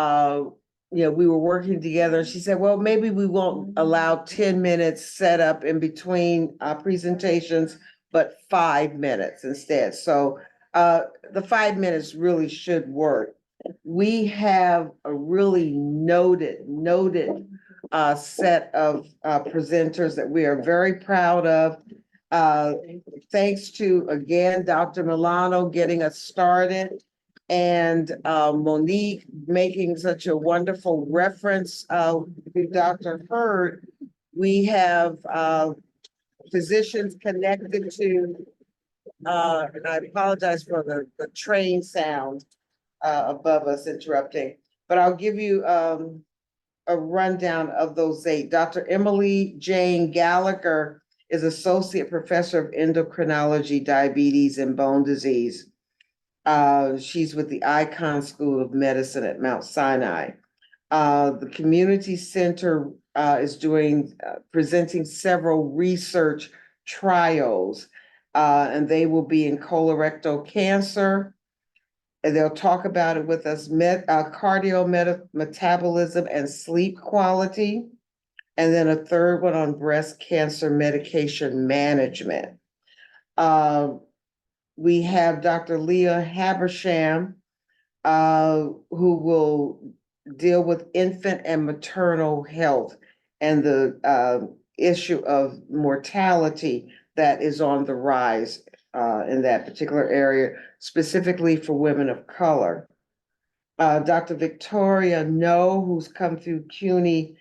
we were working together. She said, well, maybe we won't allow 10 minutes set up in between presentations, but 5 minutes instead. So the 5 minutes really should work. We have a really noted set of presenters that we are very proud of. Thanks to, again, Dr. Milano getting us started, and Monique making such a wonderful reference to Dr. Hurd. We have physicians connected to, and I apologize for the train sound above us interrupting, but I'll give you a rundown of those 8. Dr. Emily Jane Gallagher is Associate Professor of Endocrinology, Diabetes, and Bone Disease. She's with the Icahn School of Medicine at Mount Sinai. The Community Center is presenting several research trials, and they will be in colorectal cancer. And they'll talk about it with us, metabolism and sleep quality. And then a third one on breast cancer medication management. We have Dr. Leah Habersham, who will deal with infant and maternal health and the issue of mortality that is on the rise in that particular area, specifically for women of color. Dr. Victoria No, who's come through CUNY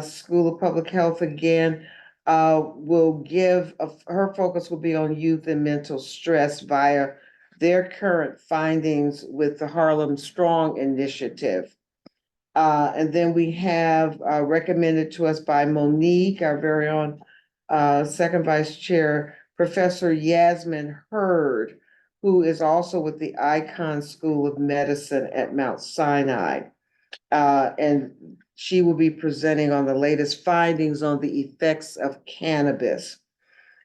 School of Public Health again, will give, her focus will be on youth and mental stress via their current findings with the Harlem Strong Initiative. And then we have recommended to us by Monique, our very own second vice chair, Professor Yasmin Hurd, who is also with the Icahn School of Medicine at Mount Sinai. And she will be presenting on the latest findings on the effects of cannabis.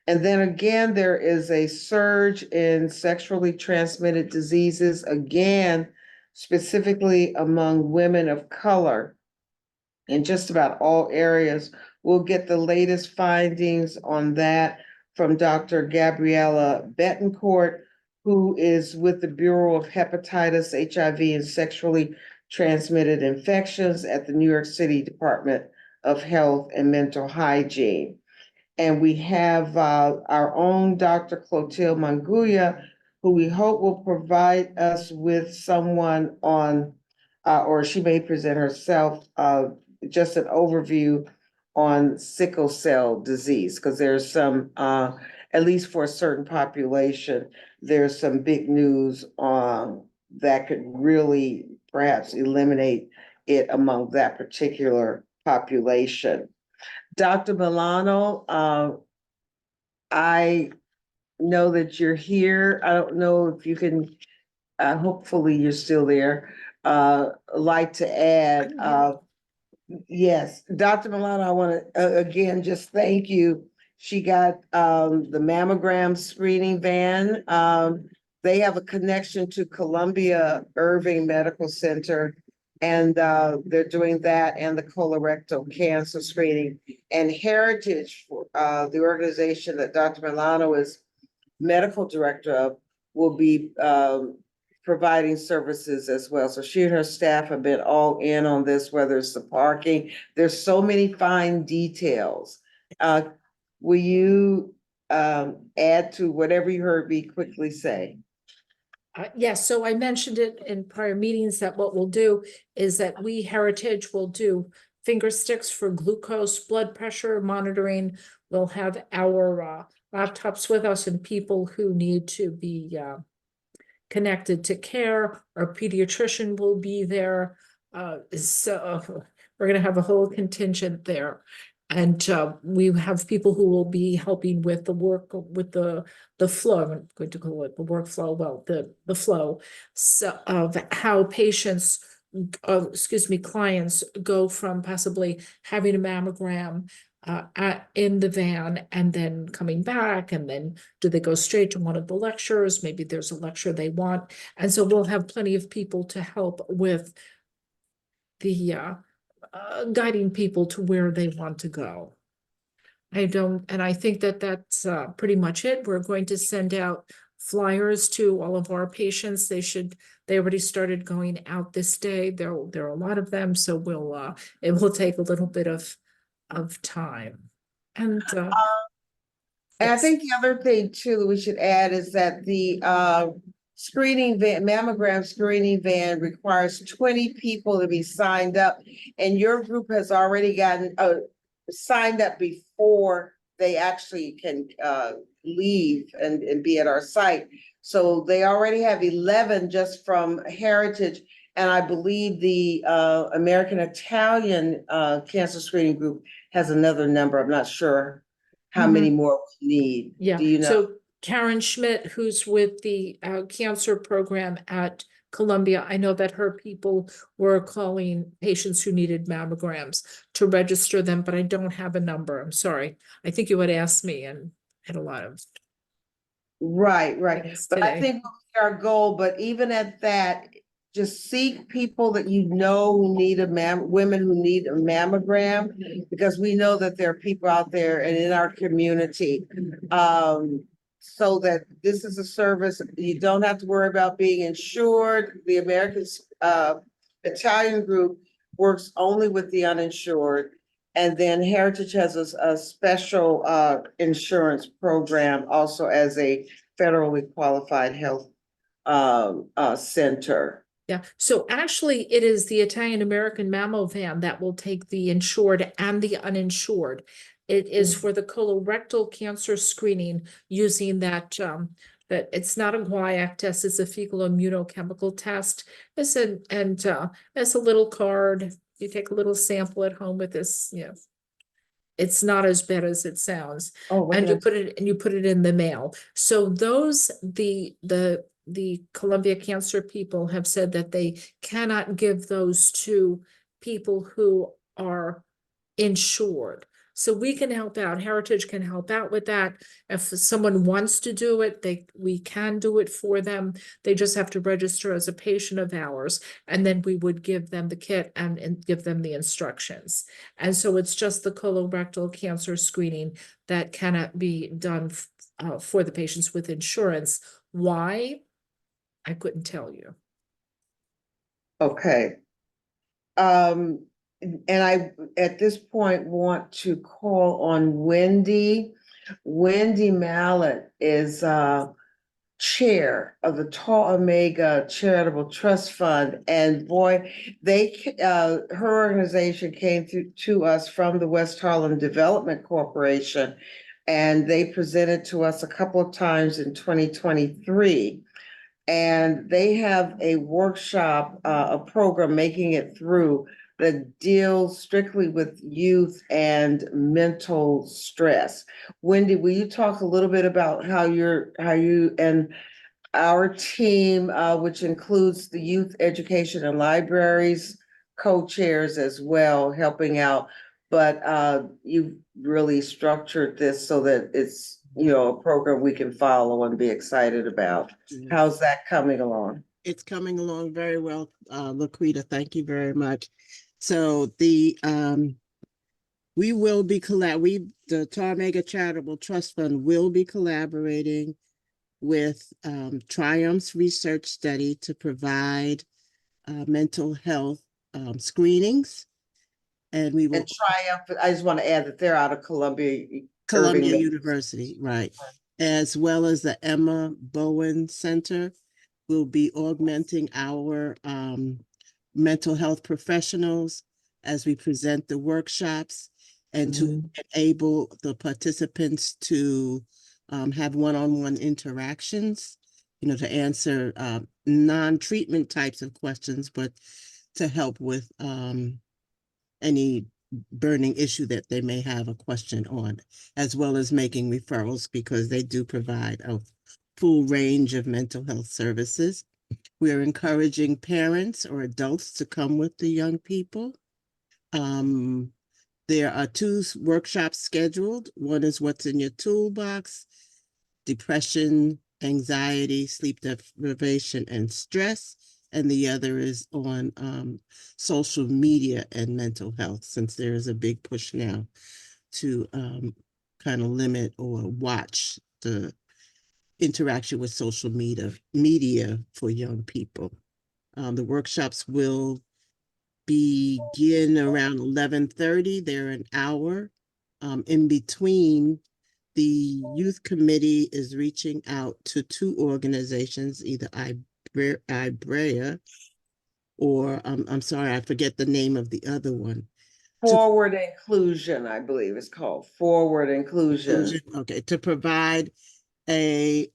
And then again, there is a surge in sexually transmitted diseases, again, specifically among women of color in just about all areas. We'll get the latest findings on that from Dr. Gabriella Betancourt, who is with the Bureau of Hepatitis, HIV, and Sexually Transmitted Infections at the New York City Department of Health and Mental Hygiene. And we have our own Dr. Clotilde Manguia, who we hope will provide us with someone on, or she may present herself, just an overview on sickle cell disease, because there's some, at least for a certain population, there's some big news on that could really perhaps eliminate it among that particular population. Dr. Milano, I know that you're here. I don't know if you can, hopefully you're still there, like to add. Yes, Dr. Milano, I want to again just thank you. She got the mammogram screening van. They have a connection to Columbia Irving Medical Center. And they're doing that and the colorectal cancer screening. And Heritage, the organization that Dr. Milano is medical director of, will be providing services as well. So she and her staff have been all in on this, whether it's the parking. There's so many fine details. Will you add to whatever you heard me quickly say? Yes, so I mentioned it in prior meetings that what we'll do is that we Heritage will do finger sticks for glucose, blood pressure monitoring. We'll have our laptops with us and people who need to be connected to care. Our pediatrician will be there. So we're going to have a whole contingent there. And we have people who will be helping with the work with the flow. I'm going to call it the workflow. Well, the flow of how patients, clients go from possibly having a mammogram in the van and then coming back, and then do they go straight to one of the lectures? Maybe there's a lecture they want, and so we'll have plenty of people to help with the guiding people to where they want to go. And I think that that's pretty much it. We're going to send out flyers to all of our patients. They already started going out this day. There are a lot of them, so it will take a little bit of time. And I think the other thing too that we should add is that the mammogram screening van requires 20 people to be signed up, and your group has already gotten signed up before they actually can leave and be at our site. So they already have 11 just from Heritage, and I believe the American Italian cancer screening group has another number. I'm not sure how many more we need. yeah, Do you know? so Karen Schmidt, who's with the cancer program at Columbia, I know that her people were calling patients who needed mammograms to register them, but I don't have a number. I'm sorry. I think you had asked me and had a lot of. Right. things But I today. think our goal, but even at that, just seek people that you know who need women who need a mammogram, because we know that there are people out there and in our community. So that this is a service, you don't have to worry about being insured. The American Italian group works only with the uninsured. And then Heritage has a special insurance program also as a federally qualified health center. Yeah, so actually it is the Italian American Mammo Van that will take the insured and the uninsured. It is for the colorectal cancer screening using that it's not a guaiac test, it's a fecal immunochemical test. It's it's a little card. You take a little sample at home with this, it's not as bad as it sounds. Oh, And you put it in the mail. So those the Columbia Cancer people have said that they cannot give those to people who are insured. So we can help out. Heritage can help out with that. If someone wants to do it, we can do it for them. They just have to register as a patient of ours, and then we would give them the kit and give them the instructions. And so it's just the colorectal cancer screening that cannot be done for the patients with insurance. Why? I couldn't tell you. Okay. And I, at this point, want to call on Wendy. Wendy Mallett is chair of the Tau Omega Charitable Trust Fund. And boy, her organization came to us from the West Harlem Development Corporation. And they presented to us a couple of times in 2023. And they have a workshop, a program, Making It Through, that deals strictly with youth and mental stress. Wendy, will you talk a little bit about how you and our team, which includes the youth education and libraries co-chairs as well, helping out but you've really structured this so that it's, a program we can follow and be excited about. Yeah. How's that coming along? It's coming along very well, Laquita, thank you very much. So we will be the Tarmega Charitable Trust Fund will be collaborating with Triumph's research study to provide mental health screenings. And we will And Triumph, I just want to add that they're out of Columbia. Columbia Irving. University, right, as well as the Emma Bowen Center will be augmenting our mental health professionals as we present the workshops and to enable the participants to have one-on-one interactions, to answer non-treatment types of questions, but to help with any burning issue that they may have a question on, as well as making referrals because they do provide a full range of mental health services. We are encouraging parents or adults to come with the young people. There are 2 workshops scheduled. One is what's in your toolbox, depression, anxiety, sleep deprivation, and stress. And the other is on social media and mental health, since there is a big push now to kind of limit or watch the interaction with social media for young people. The workshops will begin around 11:30. They're an hour. In between, the youth committee is reaching out to 2 organizations, either IBREA or I'm sorry, I forget the name of the other one. Forward Inclusion, I believe it's called Forward Inclusion. Okay, to provide a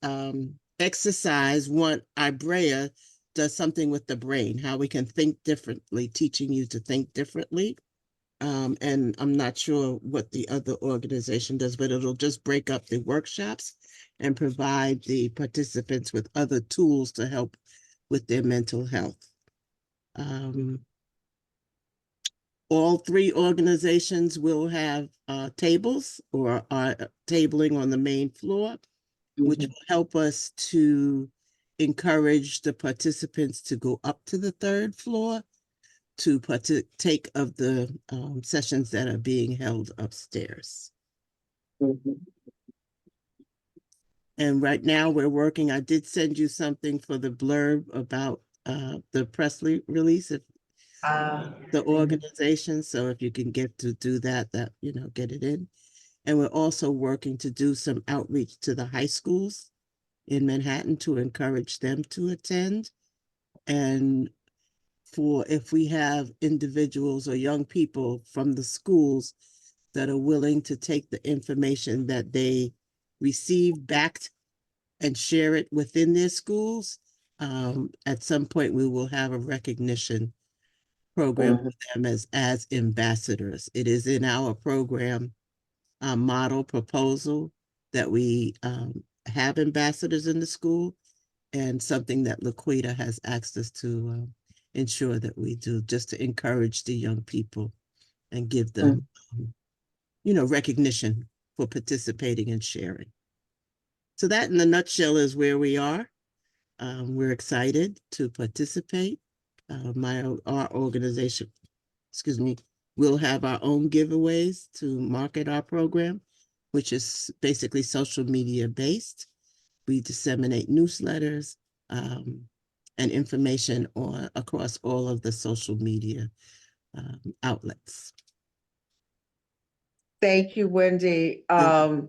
exercise. One, IBREA does something with the brain, how we can think differently, teaching you to think differently. And I'm not sure what the other organization does, but it'll just break up the workshops and provide the participants with other tools to help with their mental health. All 3 organizations will have tables or are tabling on the main floor, which will help us to encourage the participants to go up to the 3rd floor to partake of the sessions that are being held upstairs. And right now we're working, I did send you something for the blurb about the press release of the organization. So if you can get to do that, get it in. And we're also working to do some outreach to the high schools in Manhattan to encourage them to attend. And if we have individuals or young people from the schools that are willing to take the information that they receive back and share it within their schools, at some point we will have a recognition program for them as ambassadors. It is in our program model proposal that we have ambassadors in the school, and something that Laquita has asked us to ensure that we do, just to encourage the young people and give them, recognition for participating and sharing. So that in a nutshell is where we are. We're excited to participate. Our organization, we'll have our own giveaways to market our program, which is basically social media based. We disseminate newsletters and information across all of the social media outlets. Thank you, Wendy. And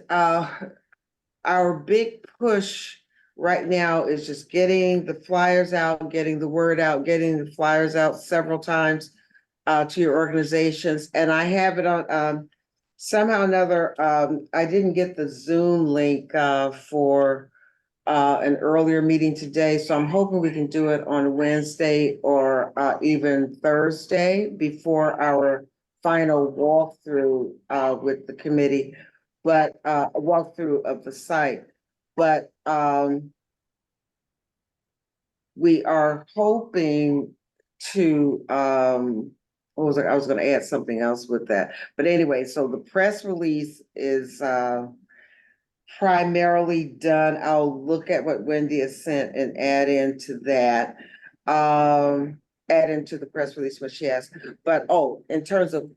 our big push right now is just getting the flyers out, getting the word out, getting the flyers out several times to your organizations. And I have it on somehow or another. I didn't get the Zoom link for an earlier meeting today, so I'm hoping we can do it on Wednesday or even Thursday before our final walkthrough with the committee, but a walkthrough of the site. But we are hoping to what was it? I was gonna add something else with that. But anyway, so the press release is primarily done. I'll look at what Wendy has sent and add into that. Add into the press release what she has. But in terms of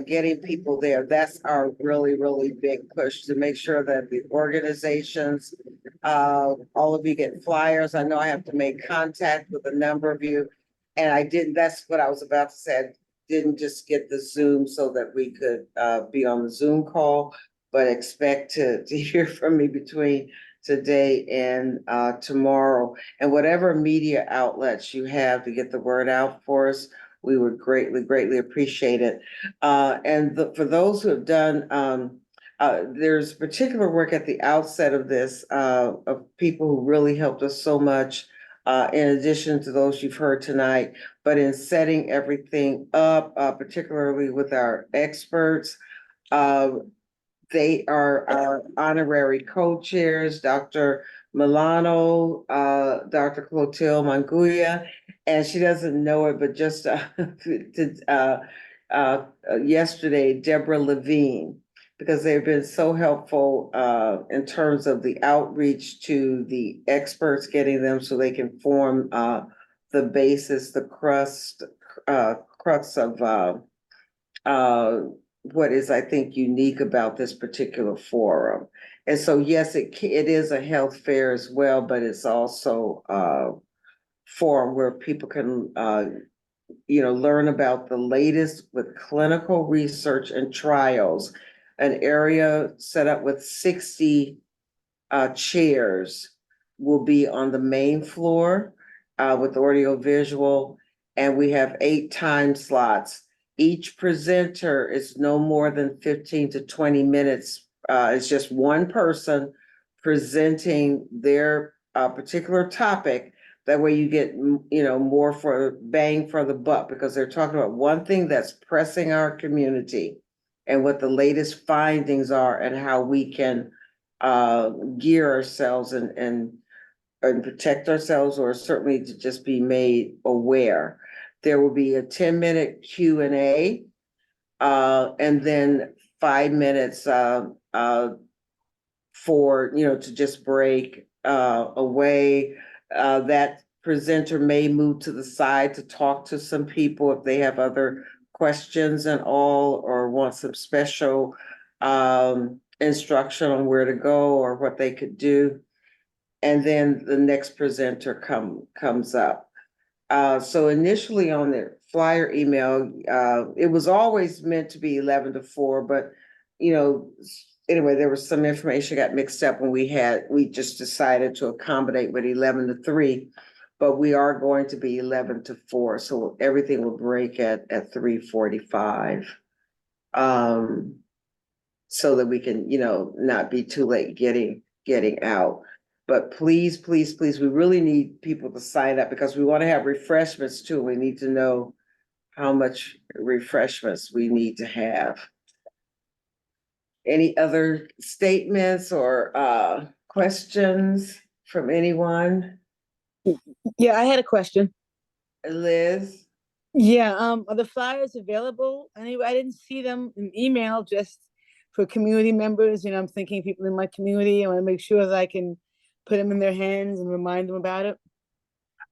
getting people there, that's our really, really big push to make sure that the organizations, all of you get flyers. I know I have to make contact with a number of you. And I didn't, that's what I was about to say. I didn't just get the Zoom so that we could be on the Zoom call, but expect to hear from me between today and tomorrow. And whatever media outlets you have to get the word out for us, we would greatly, greatly appreciate it. For those who have done, there's particular work at the outset of this, of people who really helped us so much, in addition to those you've heard tonight, but in setting everything up, particularly with our experts. They are our honorary co-chairs, Dr. Milano, Dr. Clotilde Manguia, and she doesn't know it, but just yesterday, Deborah Levine, because they've been so helpful in terms of the outreach to the experts, getting them so they can form the basis, the crux of what is, I think, unique about this particular forum. And so, yes, it is a health fair as well, but it's also a forum where people can, learn about the latest with clinical research and trials, an area set up with 60 chairs will be on the main floor with audio visual, and we have 8 time slots. Each presenter is no more than 15 to 20 minutes. It's just one person presenting their particular topic. That way you get, more for bang for the buck, because they're talking about one thing that's pressing our community and what the latest findings are and how we can gear ourselves and protect ourselves, or certainly to just be made aware. There will be a 10-minute Q&A, and then 5 minutes for, to just break away. That presenter may move to the side to talk to some people if they have other questions and all, or want some special instruction on where to go or what they could do. And then the next presenter comes up. So initially on the flyer email, it was always meant to be 11 to 4, but anyway, there was some information got mixed up when we just decided to accommodate with 11 to 3, but we are going to be 11 to 4. So everything will break at 3:45. So that we can, not be too late getting out. But please, please, please, we really need people to sign up, because we want to have refreshments too. We need to know how much refreshments we need to have. Any other statements or questions from anyone? Yeah, I had a question. Liz? Yeah, are the flyers available? Anyway, I didn't see them in email, just for community members. I'm thinking people in my community. I want to make sure that I can put them in their hands and remind them about it.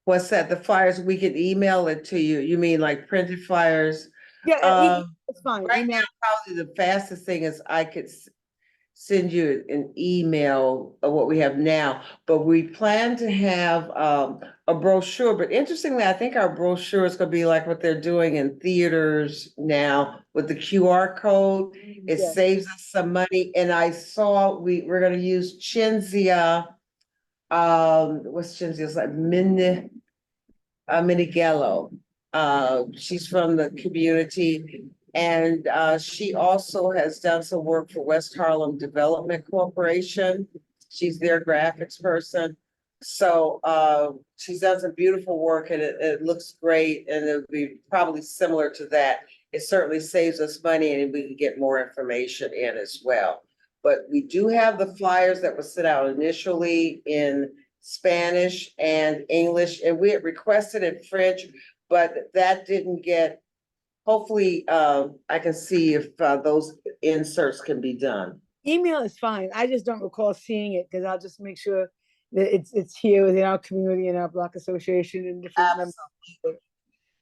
What's that? The flyers, we can email it to you. You mean like printed flyers? Yeah, it's fine. Right Email. now, probably the fastest thing is I could send you an email of what we have now, but we plan to have a brochure. But interestingly, I think our brochure is going to be like what they're doing in theaters now with the QR code. It Yes. saves us some money. And I saw we're going to use Cinzia. What's Cinzia's like? Minigello. She's from the community, and she also has done some work for West Harlem Development Corporation. She's their graphics person. So she's done some beautiful work, and it looks great, and it'll be probably similar to that. It certainly saves us money, and we can get more information in as well. But we do have the flyers that were sent out initially in Spanish and English, and we had requested in French, but that didn't get hopefully, I can see if, those inserts can be done. Email is fine. I just don't recall seeing it because I'll just make sure that it's here within our community and our block association and different members.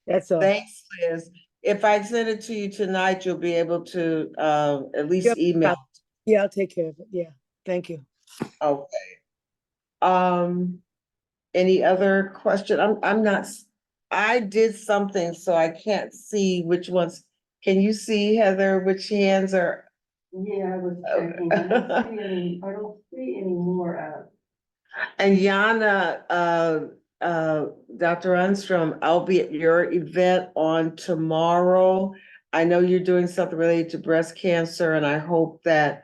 That's all. Thanks, Liz. If I send it to you tonight, you'll be able to, at least Yep. email. Yeah, I'll take care of it. Yeah, thank you. Okay. Any other question? I'm not, I did something, so I can't see which ones. Can you see, Heather, which hands are? Yeah, I was checking. I don't see any more, And Yana, Dr. Unstrom, I'll be at your event on tomorrow. I know you're doing something related to breast cancer, and I hope that,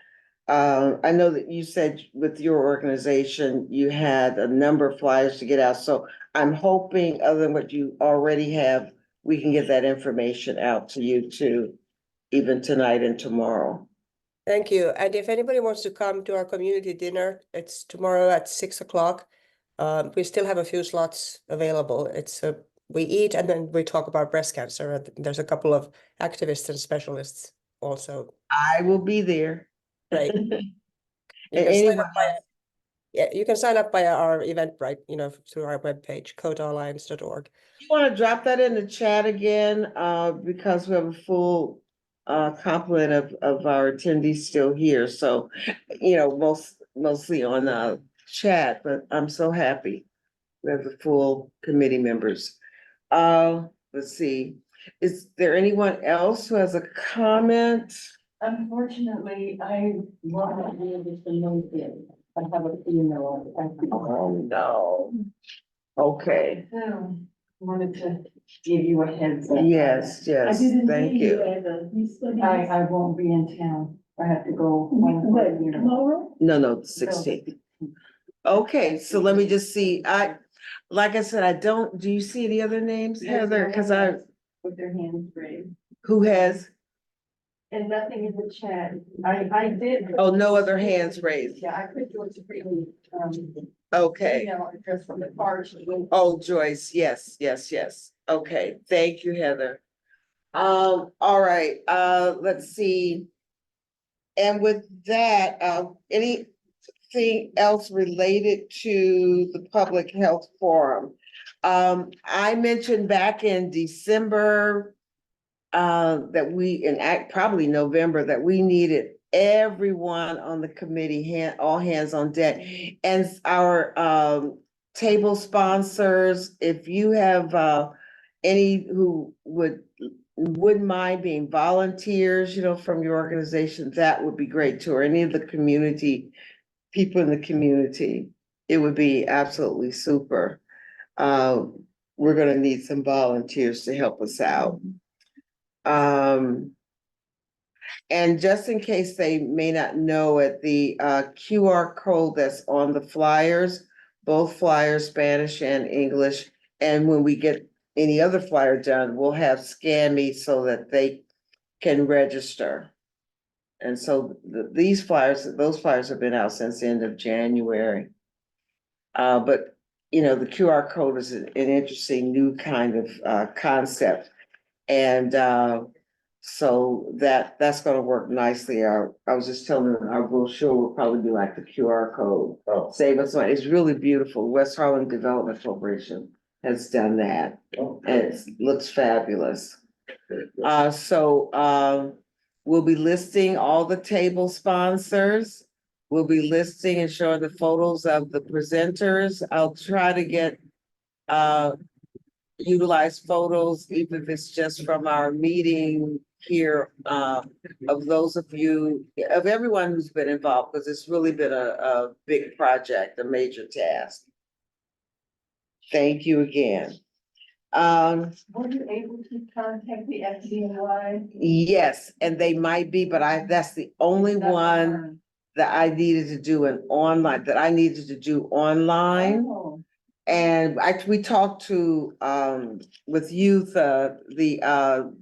I know that you said with your organization, you had a number of flyers to get out. So I'm hoping, other than what you already have, we can get that information out to you too, even tonight and tomorrow. Thank you. And if anybody wants to come to our community dinner, it's tomorrow at 6 o'clock. We still have a few slots available. It's we eat and then we talk about breast cancer. And there's a couple of activists and specialists also. I will be there. Right. And anyone Yeah, you can sign up via our Eventbrite, through our webpage, codealliance.org. You want to drop that in the chat again, because we have a full complement of our attendees still here. So, mostly on chat, but I'm so happy we have the full committee members. Let's see. Is there anyone else who has a comment? unfortunately, I wasn't able to make it. I have a female. Oh, no. Okay. Wanted to give you a heads up. Yes, I yes, didn't thank hear you. either. You studied I won't be in town. I have to go. when, tomorrow? No, the 16th. Okay, so let me just see. Like I said, do you see any other names, Heather? Because With their hands raised. who has? And nothing in the chat. I did. Oh, no other hands raised. Yeah, I put yours pretty, Okay. email address from the card. Oh, Joyce, yes. Okay, thank you, Heather. All right, let's see. And with that, anything else related to the public health forum? I mentioned back in December, probably November, that we needed everyone on the committee, all hands on deck. And our table sponsors, if you have any who wouldn't mind being volunteers, from your organization, that would be great too, or any of the people in the community, it would be absolutely super. We're gonna need some volunteers to help us out. And just in case they may not know it, the QR code that's on the flyers, both flyers, Spanish and English, and when we get any other flyer done, we'll have Scan Me so that they can register. And so those flyers have been out since the end of January. But the QR code is an interesting new kind of concept. And so that's gonna work nicely. I was just telling them our brochure will probably be like the QR code. Oh. Save us money. It's really beautiful. West Harlem Development Corporation has done that. And it looks fabulous. So we'll be listing all the table sponsors. We'll be listing and showing the photos of the presenters. I'll try to get utilize photos, even if it's just from our meeting here, of those of you, of everyone who's been involved, because it's really been a big project, a major task. Thank you again. Were you able to contact the FDNY? Yes, and they might be, but that's the only one that I needed to do online. Oh. And we talked to, with youth, the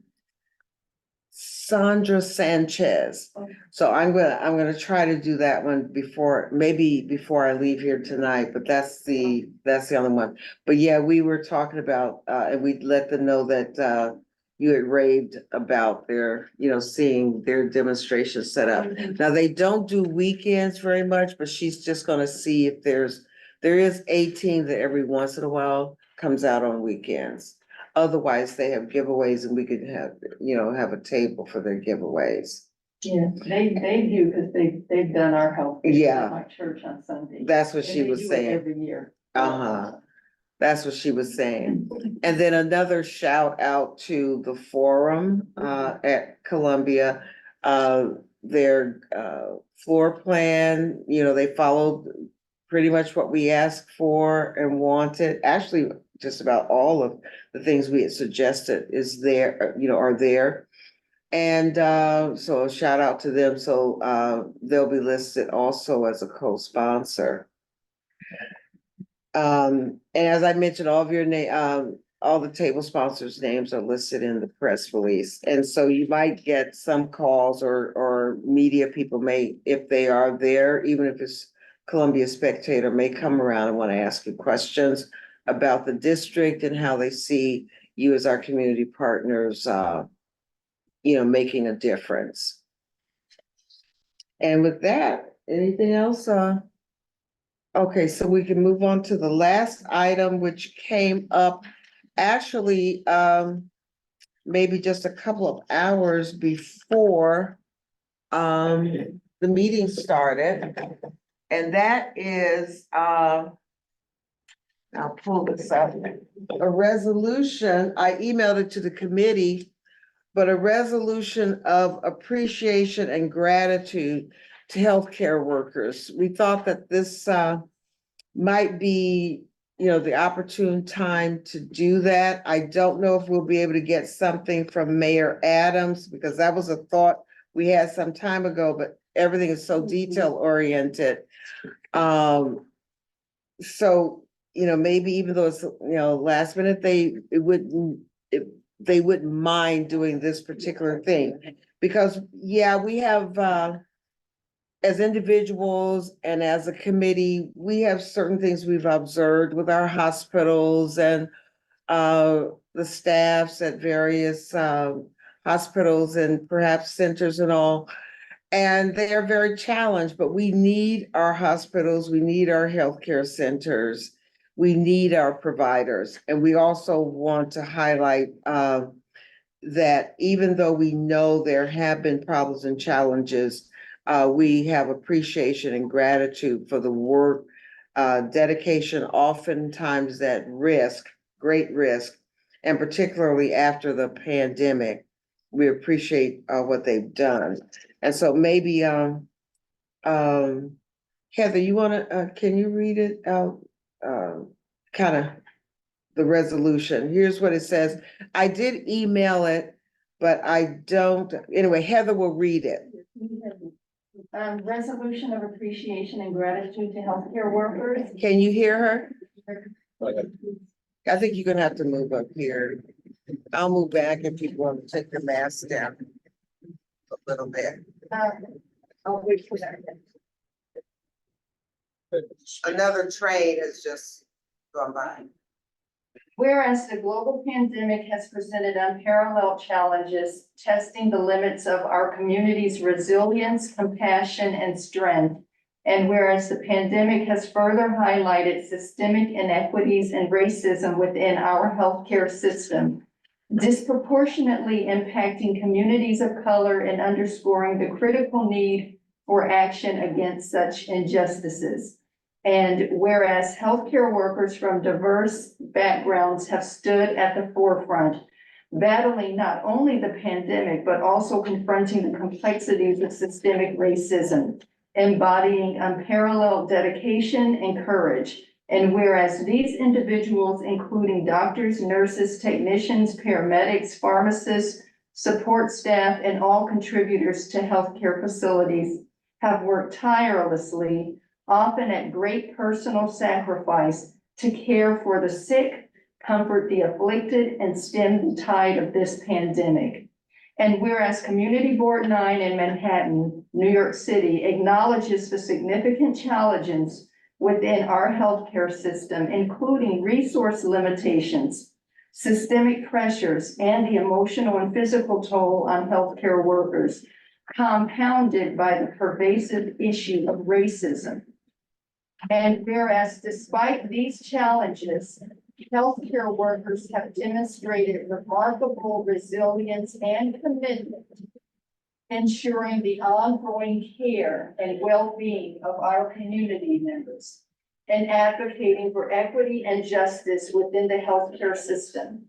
Sandra Sanchez. Okay. So I'm gonna try to do that one maybe before I leave here tonight, but that's the only one. But yeah, we were talking about, and we let them know that, you had raved about their, seeing their demonstration set up. Now, they don't do weekends very much, but she's just gonna see if there is a team that every once in a while comes out on weekends. Otherwise, they have giveaways and we could have a table for their giveaways. Yeah, they do, because they've done our health. Yeah. At my church on Sunday. That's what And she they was do it saying. every year. Uh-huh. That's what she was saying. And then another shout out to the forum at Columbia. Their floor plan, they followed pretty much what we asked for and wanted. Actually, just about all of the things we had suggested is there, are there. And so a shout out to them. So they'll be listed also as a co-sponsor. And as I mentioned, all of your all the table sponsors' names are listed in the press release. And so you might get some calls or media people may, if they are there, even if it's Columbia Spectator, may come around and want to ask you questions about the district and how they see you as our community partners, making a difference. And with that, anything else? Okay, so we can move on to the last item, which came up actually, maybe just a couple of hours before, the meeting started. And that is, I'll pull this up, a resolution, I emailed it to the committee, but a resolution of appreciation and gratitude to healthcare workers. We thought that this might be, the opportune time to do that. I don't know if we'll be able to get something from Mayor Adams, because that was a thought we had some time ago, but everything is so detail oriented. So, maybe even though it's, last minute, they wouldn't mind doing this particular thing. Because, yeah, we have, as individuals and as a committee, we have certain things we've observed with our hospitals and the staffs at various hospitals and perhaps centers and all. And they are very challenged, but we need our hospitals, we need our healthcare centers, we need our providers. And we also want to highlight that even though we know there have been problems and challenges, we have appreciation and gratitude for the work, dedication, oftentimes at risk, great risk, and particularly after the pandemic. We appreciate what they've done. And so maybe, Heather, you wanna, can you read it out? Kind of the resolution. Here's what it says. I did email it, but I don't, anyway, Heather will read it. Resolution of appreciation and gratitude to healthcare workers. Can you hear her? I think you're gonna have to move up here. I'll move back if people want to take their mask down a little bit. I'll wait for that. Another train has just gone by. Whereas the global pandemic has presented unparalleled challenges, testing the limits of our community's resilience, compassion, and strength. And whereas the pandemic has further highlighted systemic inequities and racism within our healthcare system, disproportionately impacting communities of color and underscoring the critical need for action against such injustices. And whereas healthcare workers from diverse backgrounds have stood at the forefront, battling not only the pandemic, but also confronting the complexities of systemic racism, embodying unparalleled dedication and courage. And whereas these individuals, including doctors, nurses, technicians, paramedics, pharmacists, support staff, and all contributors to healthcare facilities, have worked tirelessly, often at great personal sacrifice, to care for the sick, comfort the afflicted, and stem the tide of this pandemic. And whereas Community Board 9 in Manhattan, New York City, acknowledges the significant challenges within our healthcare system, including resource limitations, systemic pressures, and the emotional and physical toll on healthcare workers, compounded by the pervasive issue of racism. And whereas despite these challenges, healthcare workers have demonstrated remarkable resilience and commitment, ensuring the ongoing care and well-being of our community members, and advocating for equity and justice within the healthcare system.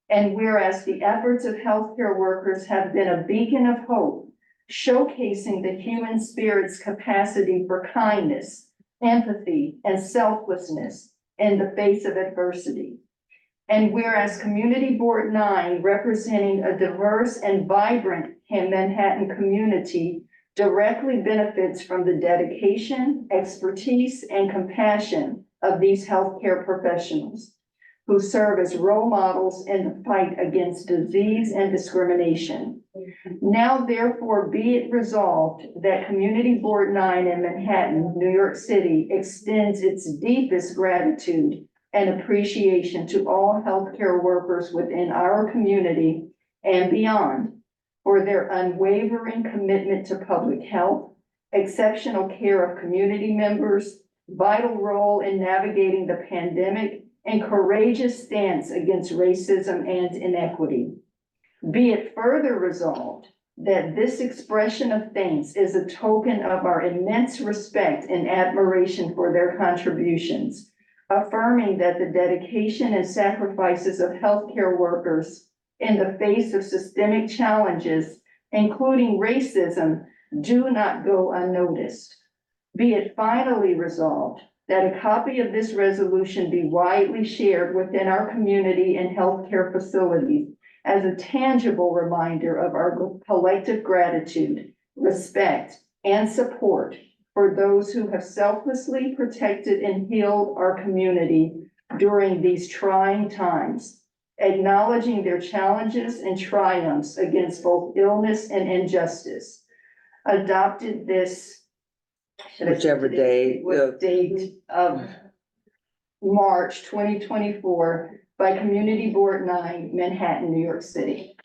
And whereas the efforts of healthcare workers have been a beacon of hope, showcasing the human spirit's capacity for kindness, empathy, and selflessness in the face of adversity. And whereas Community Board 9, representing a diverse and vibrant Manhattan community, directly benefits from the dedication, expertise, and compassion of these healthcare professionals who serve as role models in the fight against disease and discrimination. Now, therefore, be it resolved that Community Board 9 in Manhattan, New York City, extends its deepest gratitude and appreciation to all healthcare workers within our community and beyond for their unwavering commitment to public health, exceptional care of community members, vital role in navigating the pandemic, and courageous stance against racism and inequity. Be it further resolved that this expression of thanks is a token of our immense respect and admiration for their contributions, affirming that the dedication and sacrifices of healthcare workers in the face of systemic challenges, including racism, do not go unnoticed. Be it finally resolved that a copy of this resolution be widely shared within our community and healthcare facilities as a tangible reminder of our collective gratitude, respect, and support for those who have selflessly protected and healed our community during these trying times, acknowledging their challenges and triumphs against both illness and injustice. Adopted this Whichever day, with date of March 2024 by Community Board 9, Manhattan, New York City.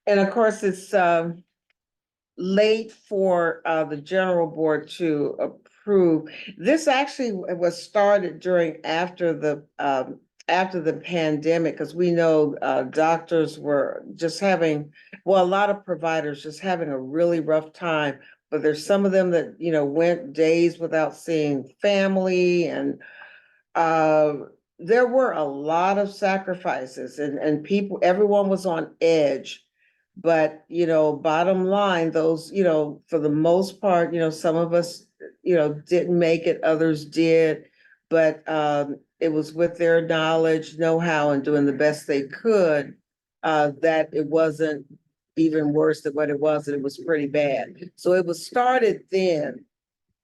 And of course, it's late for the general board to approve. This actually was started after the pandemic, because we know doctors were just having, well, a lot of providers just having a really rough time. But there's some of them that, went days without seeing family, and there were a lot of sacrifices, and people, everyone was on edge. But, bottom line, those, for the most part, some of us, didn't make it, others did. But it was with their knowledge, know-how, and doing the best they could, that it wasn't even worse than what it was, and it was pretty bad. So it was started then,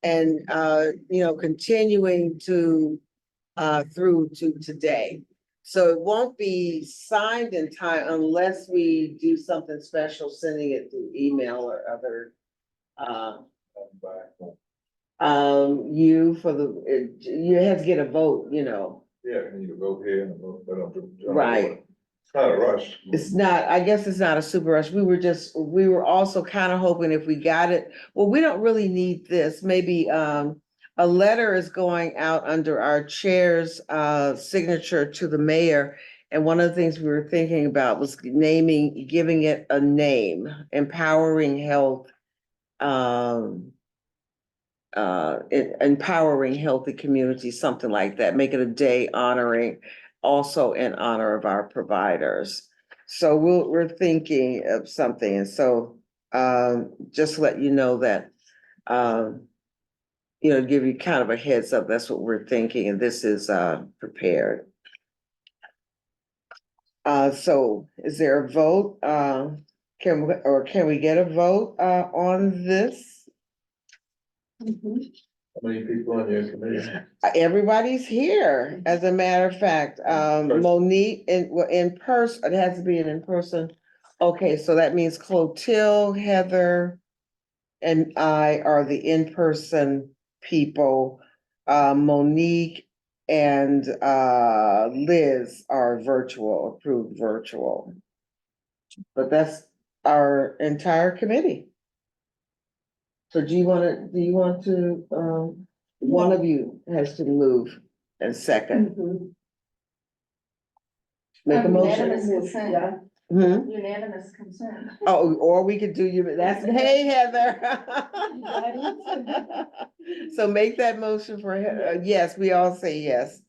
and, continuing to through to today. So it won't be signed in time unless we do something special, sending it through email or other. You have to get a vote, Yeah, you need to vote here and a vote, but Right. It's not a rush. It's not, I guess it's not a super rush. We were also kind of hoping if we got it, well, we don't really need this. Maybe a letter is going out under our chair's signature to the mayor. And one of the things we were thinking about was giving it a name, Empowering Health, empowering healthy communities, something like that. Make it a day honoring, also in honor of our providers. So we're thinking of something. And so just to let you know that, give you kind of a heads up, that's what we're thinking, and this is prepared. So is there a vote? Can we get a vote on this? How many people on your committee? Everybody's here, as a matter of fact. Monique, in person, it has to be an in-person. Okay, so that means Clotilde, Heather, and I are the in-person people. Monique and Liz are virtual, approved virtual. But that's our entire committee. So do you want to, one of you has to move and second, Mhm. make a motion? Unanimous consent. Yeah. Hmm? Unanimous consent. Oh, or we could do you, that's, hey, Heather. So make that motion for, yes, we all say yes.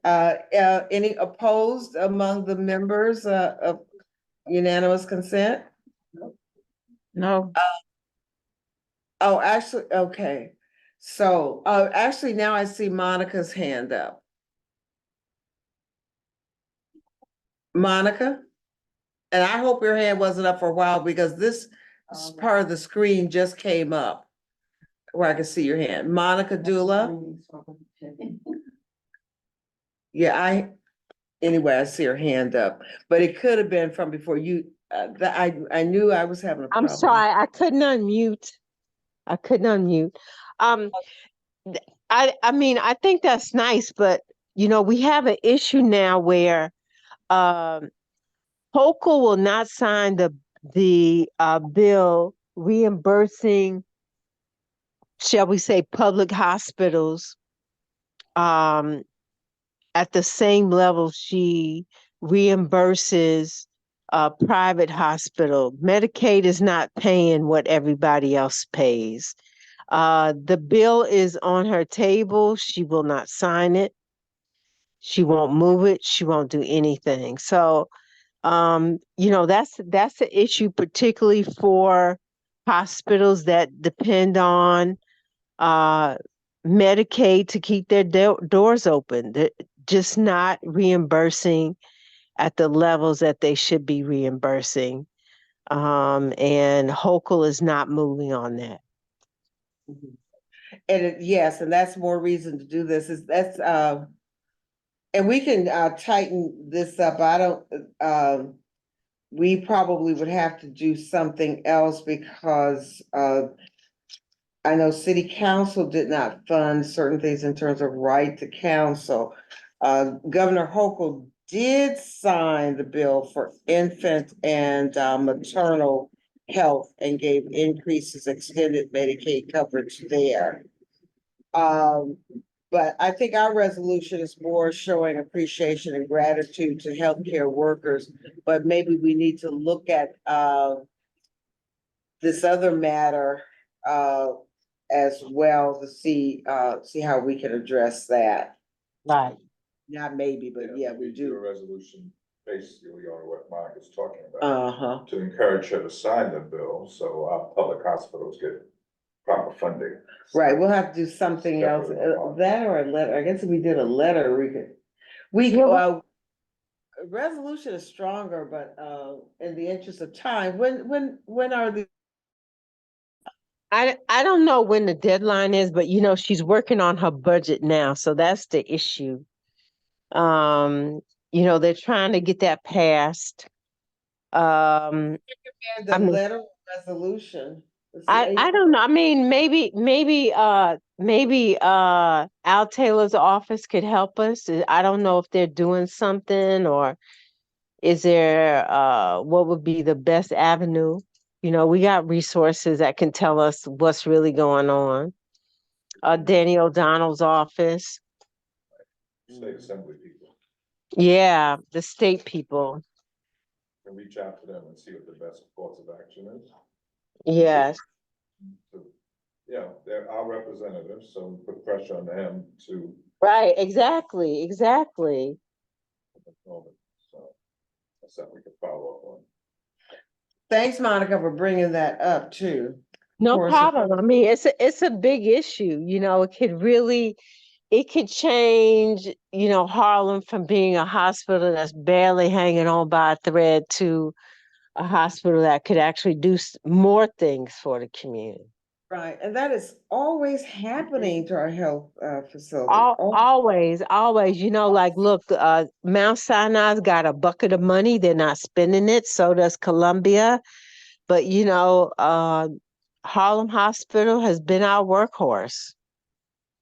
Any opposed among the members, of unanimous consent? No, Oh, actually, okay. So, actually now I see Monica's hand up. Monica? And I hope your hand wasn't up for a while because this part of the screen just came up where I can see your hand. Monica Dula? Yeah, anyway, I see her hand up, but it could have been from before you, I knew I was having a I'm problem. sorry, I couldn't unmute. I couldn't unmute. I mean, I think that's nice, but you know, we have an issue now where Hochul will not sign the bill reimbursing, shall we say, public hospitals at the same level she reimburses private hospital. Medicaid is not paying what everybody else pays. The bill is on her table. She will not sign it. She won't move it. She won't do anything. So, you know, that's the issue, particularly for hospitals that depend on Medicaid to keep their doors open. They're just not reimbursing at the levels that they should be reimbursing. And Hochul is not moving on that. And yes, and that's more reason to do this and we can tighten this up. I don't, we probably would have to do something else because I know city council did not fund certain things in terms of right to counsel. Governor Hochul did sign the bill for infant and maternal health and gave increases, extended Medicaid coverage there. But I think our resolution is more showing appreciation and gratitude to healthcare workers, but maybe we need to look at this other matter as well to see how we can address that. Right. Not maybe, but yeah, we do a do. resolution basically on what Mark is talking about. Uh-huh. To encourage her to sign the bill, so our public hospitals get proper funding. Right, we'll have to do something else, that or a letter. I guess if we did a letter, a resolution is stronger, but in the interest of time, when are the? I don't know when the deadline is, but you know, she's working on her budget now, so that's the issue. You know, they're trying to get that passed. The I mean, letter resolution. I don't know. I mean, maybe Al Taylor's office could help us. I don't know if they're doing something, or is there what would be the best avenue? You know, we got resources that can tell us what's really going on. Danny O'Donnell's office. State assembly people Yeah, the state people. can reach out to them and see what the best course of action is. Yes. So, yeah, they're our representatives, so we put pressure on them to. Right, exactly. So that's something we can follow up on. Thanks, Monica, for bringing that up too. No problem. I mean, it's a big issue. You know, it could change, you know, Harlem from being a hospital that's barely hanging on by a thread to a hospital that could actually do more things for the community. Right, and that is always happening to our health facility. Always, you know, like, look, Mount Sinai's got a bucket of money. They're not spending it. So does Columbia. But, you know, Harlem Hospital has been our workhorse.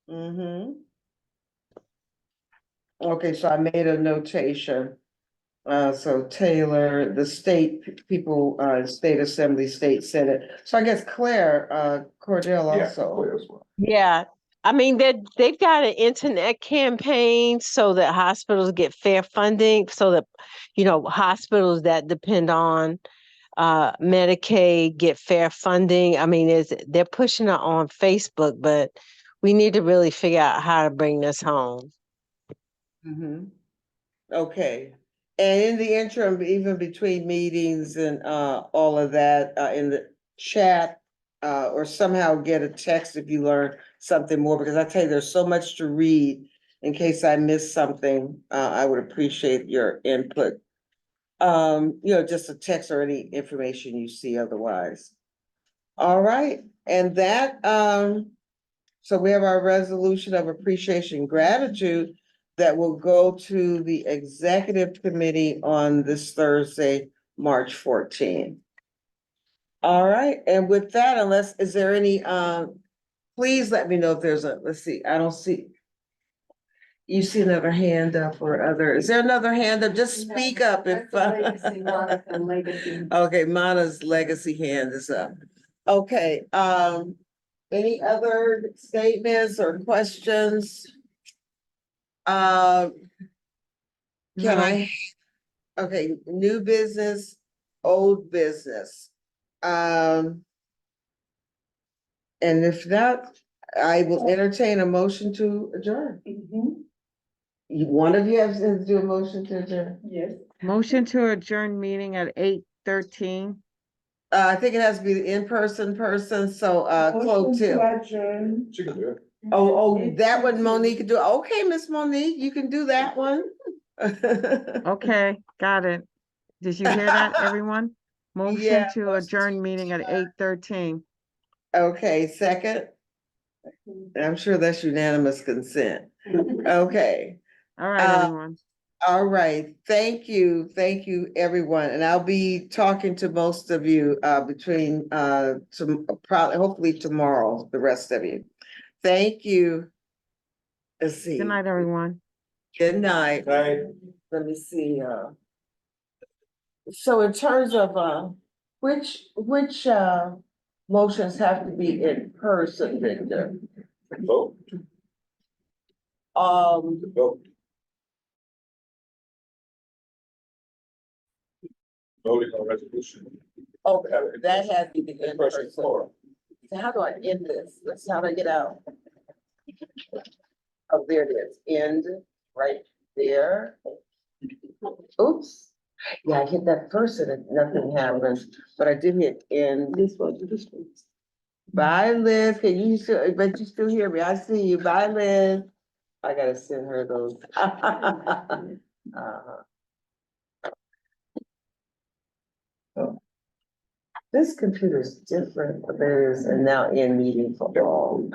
Mm-hmm. Okay, so I made a notation. So Taylor, the state people, state assembly, state senate. So I guess Claire, Cordell Yeah, also. Claire as well. Yeah, I mean, they've got an internet campaign so that hospitals get fair funding, so that, hospitals that depend on Medicaid get fair funding. I mean, they're pushing it on Facebook, but we need to really figure out how to bring this home. Mm-hmm. Okay. And in the interim, even between meetings and all of that, in the chat, or somehow get a text if you learn something more, because I tell you, there's so much to read. In case I missed something, I would appreciate your input. Just a text or any information you see otherwise. All right, and that, so we have our resolution of appreciation and gratitude that will go to the executive committee on this Thursday, March 14th. All right, and with that, is there any, please let me know if there's let's see, I don't see. You see another hand up is there another hand up? Just speak up if. Okay, Mana's legacy hand is up. Okay, any other statements or questions? Can I, okay, new business, old business. And if not, I will entertain a motion to adjourn. One of you has to do a motion to adjourn? Yes. Motion to adjourn meeting at 8:13. I think it has to be the in-person person, so Cloak Till. Adjourn. She can do it. Oh, that one Monique can do. Okay, Miss Monique, you can do that one. Okay, got it. Did you hear that, everyone? Motion Yeah, to adjourn meeting at 8:13. Okay, second. I'm sure that's unanimous consent. Okay. All right, everyone. All right, thank you, everyone, and I'll be talking to most of you between probably hopefully tomorrow, the rest of you. Thank you. Let's see. Good night, everyone. Good night. Let me see. So in terms of which motions have to be in person, Victor? Vote. Vote. Voting on resolution. Okay, that has to be in In-person person. forum. So how do I end this? How do I get out? Oh, there it is. End right there. Oops. Yeah, I hit that first and nothing happened, but I did hit end. This one. Bye, Liz. Can you still, but you still hear me? I see you. Bye, Liz. I gotta send her those. Oh. This computer is different. There is, and now in meeting for all.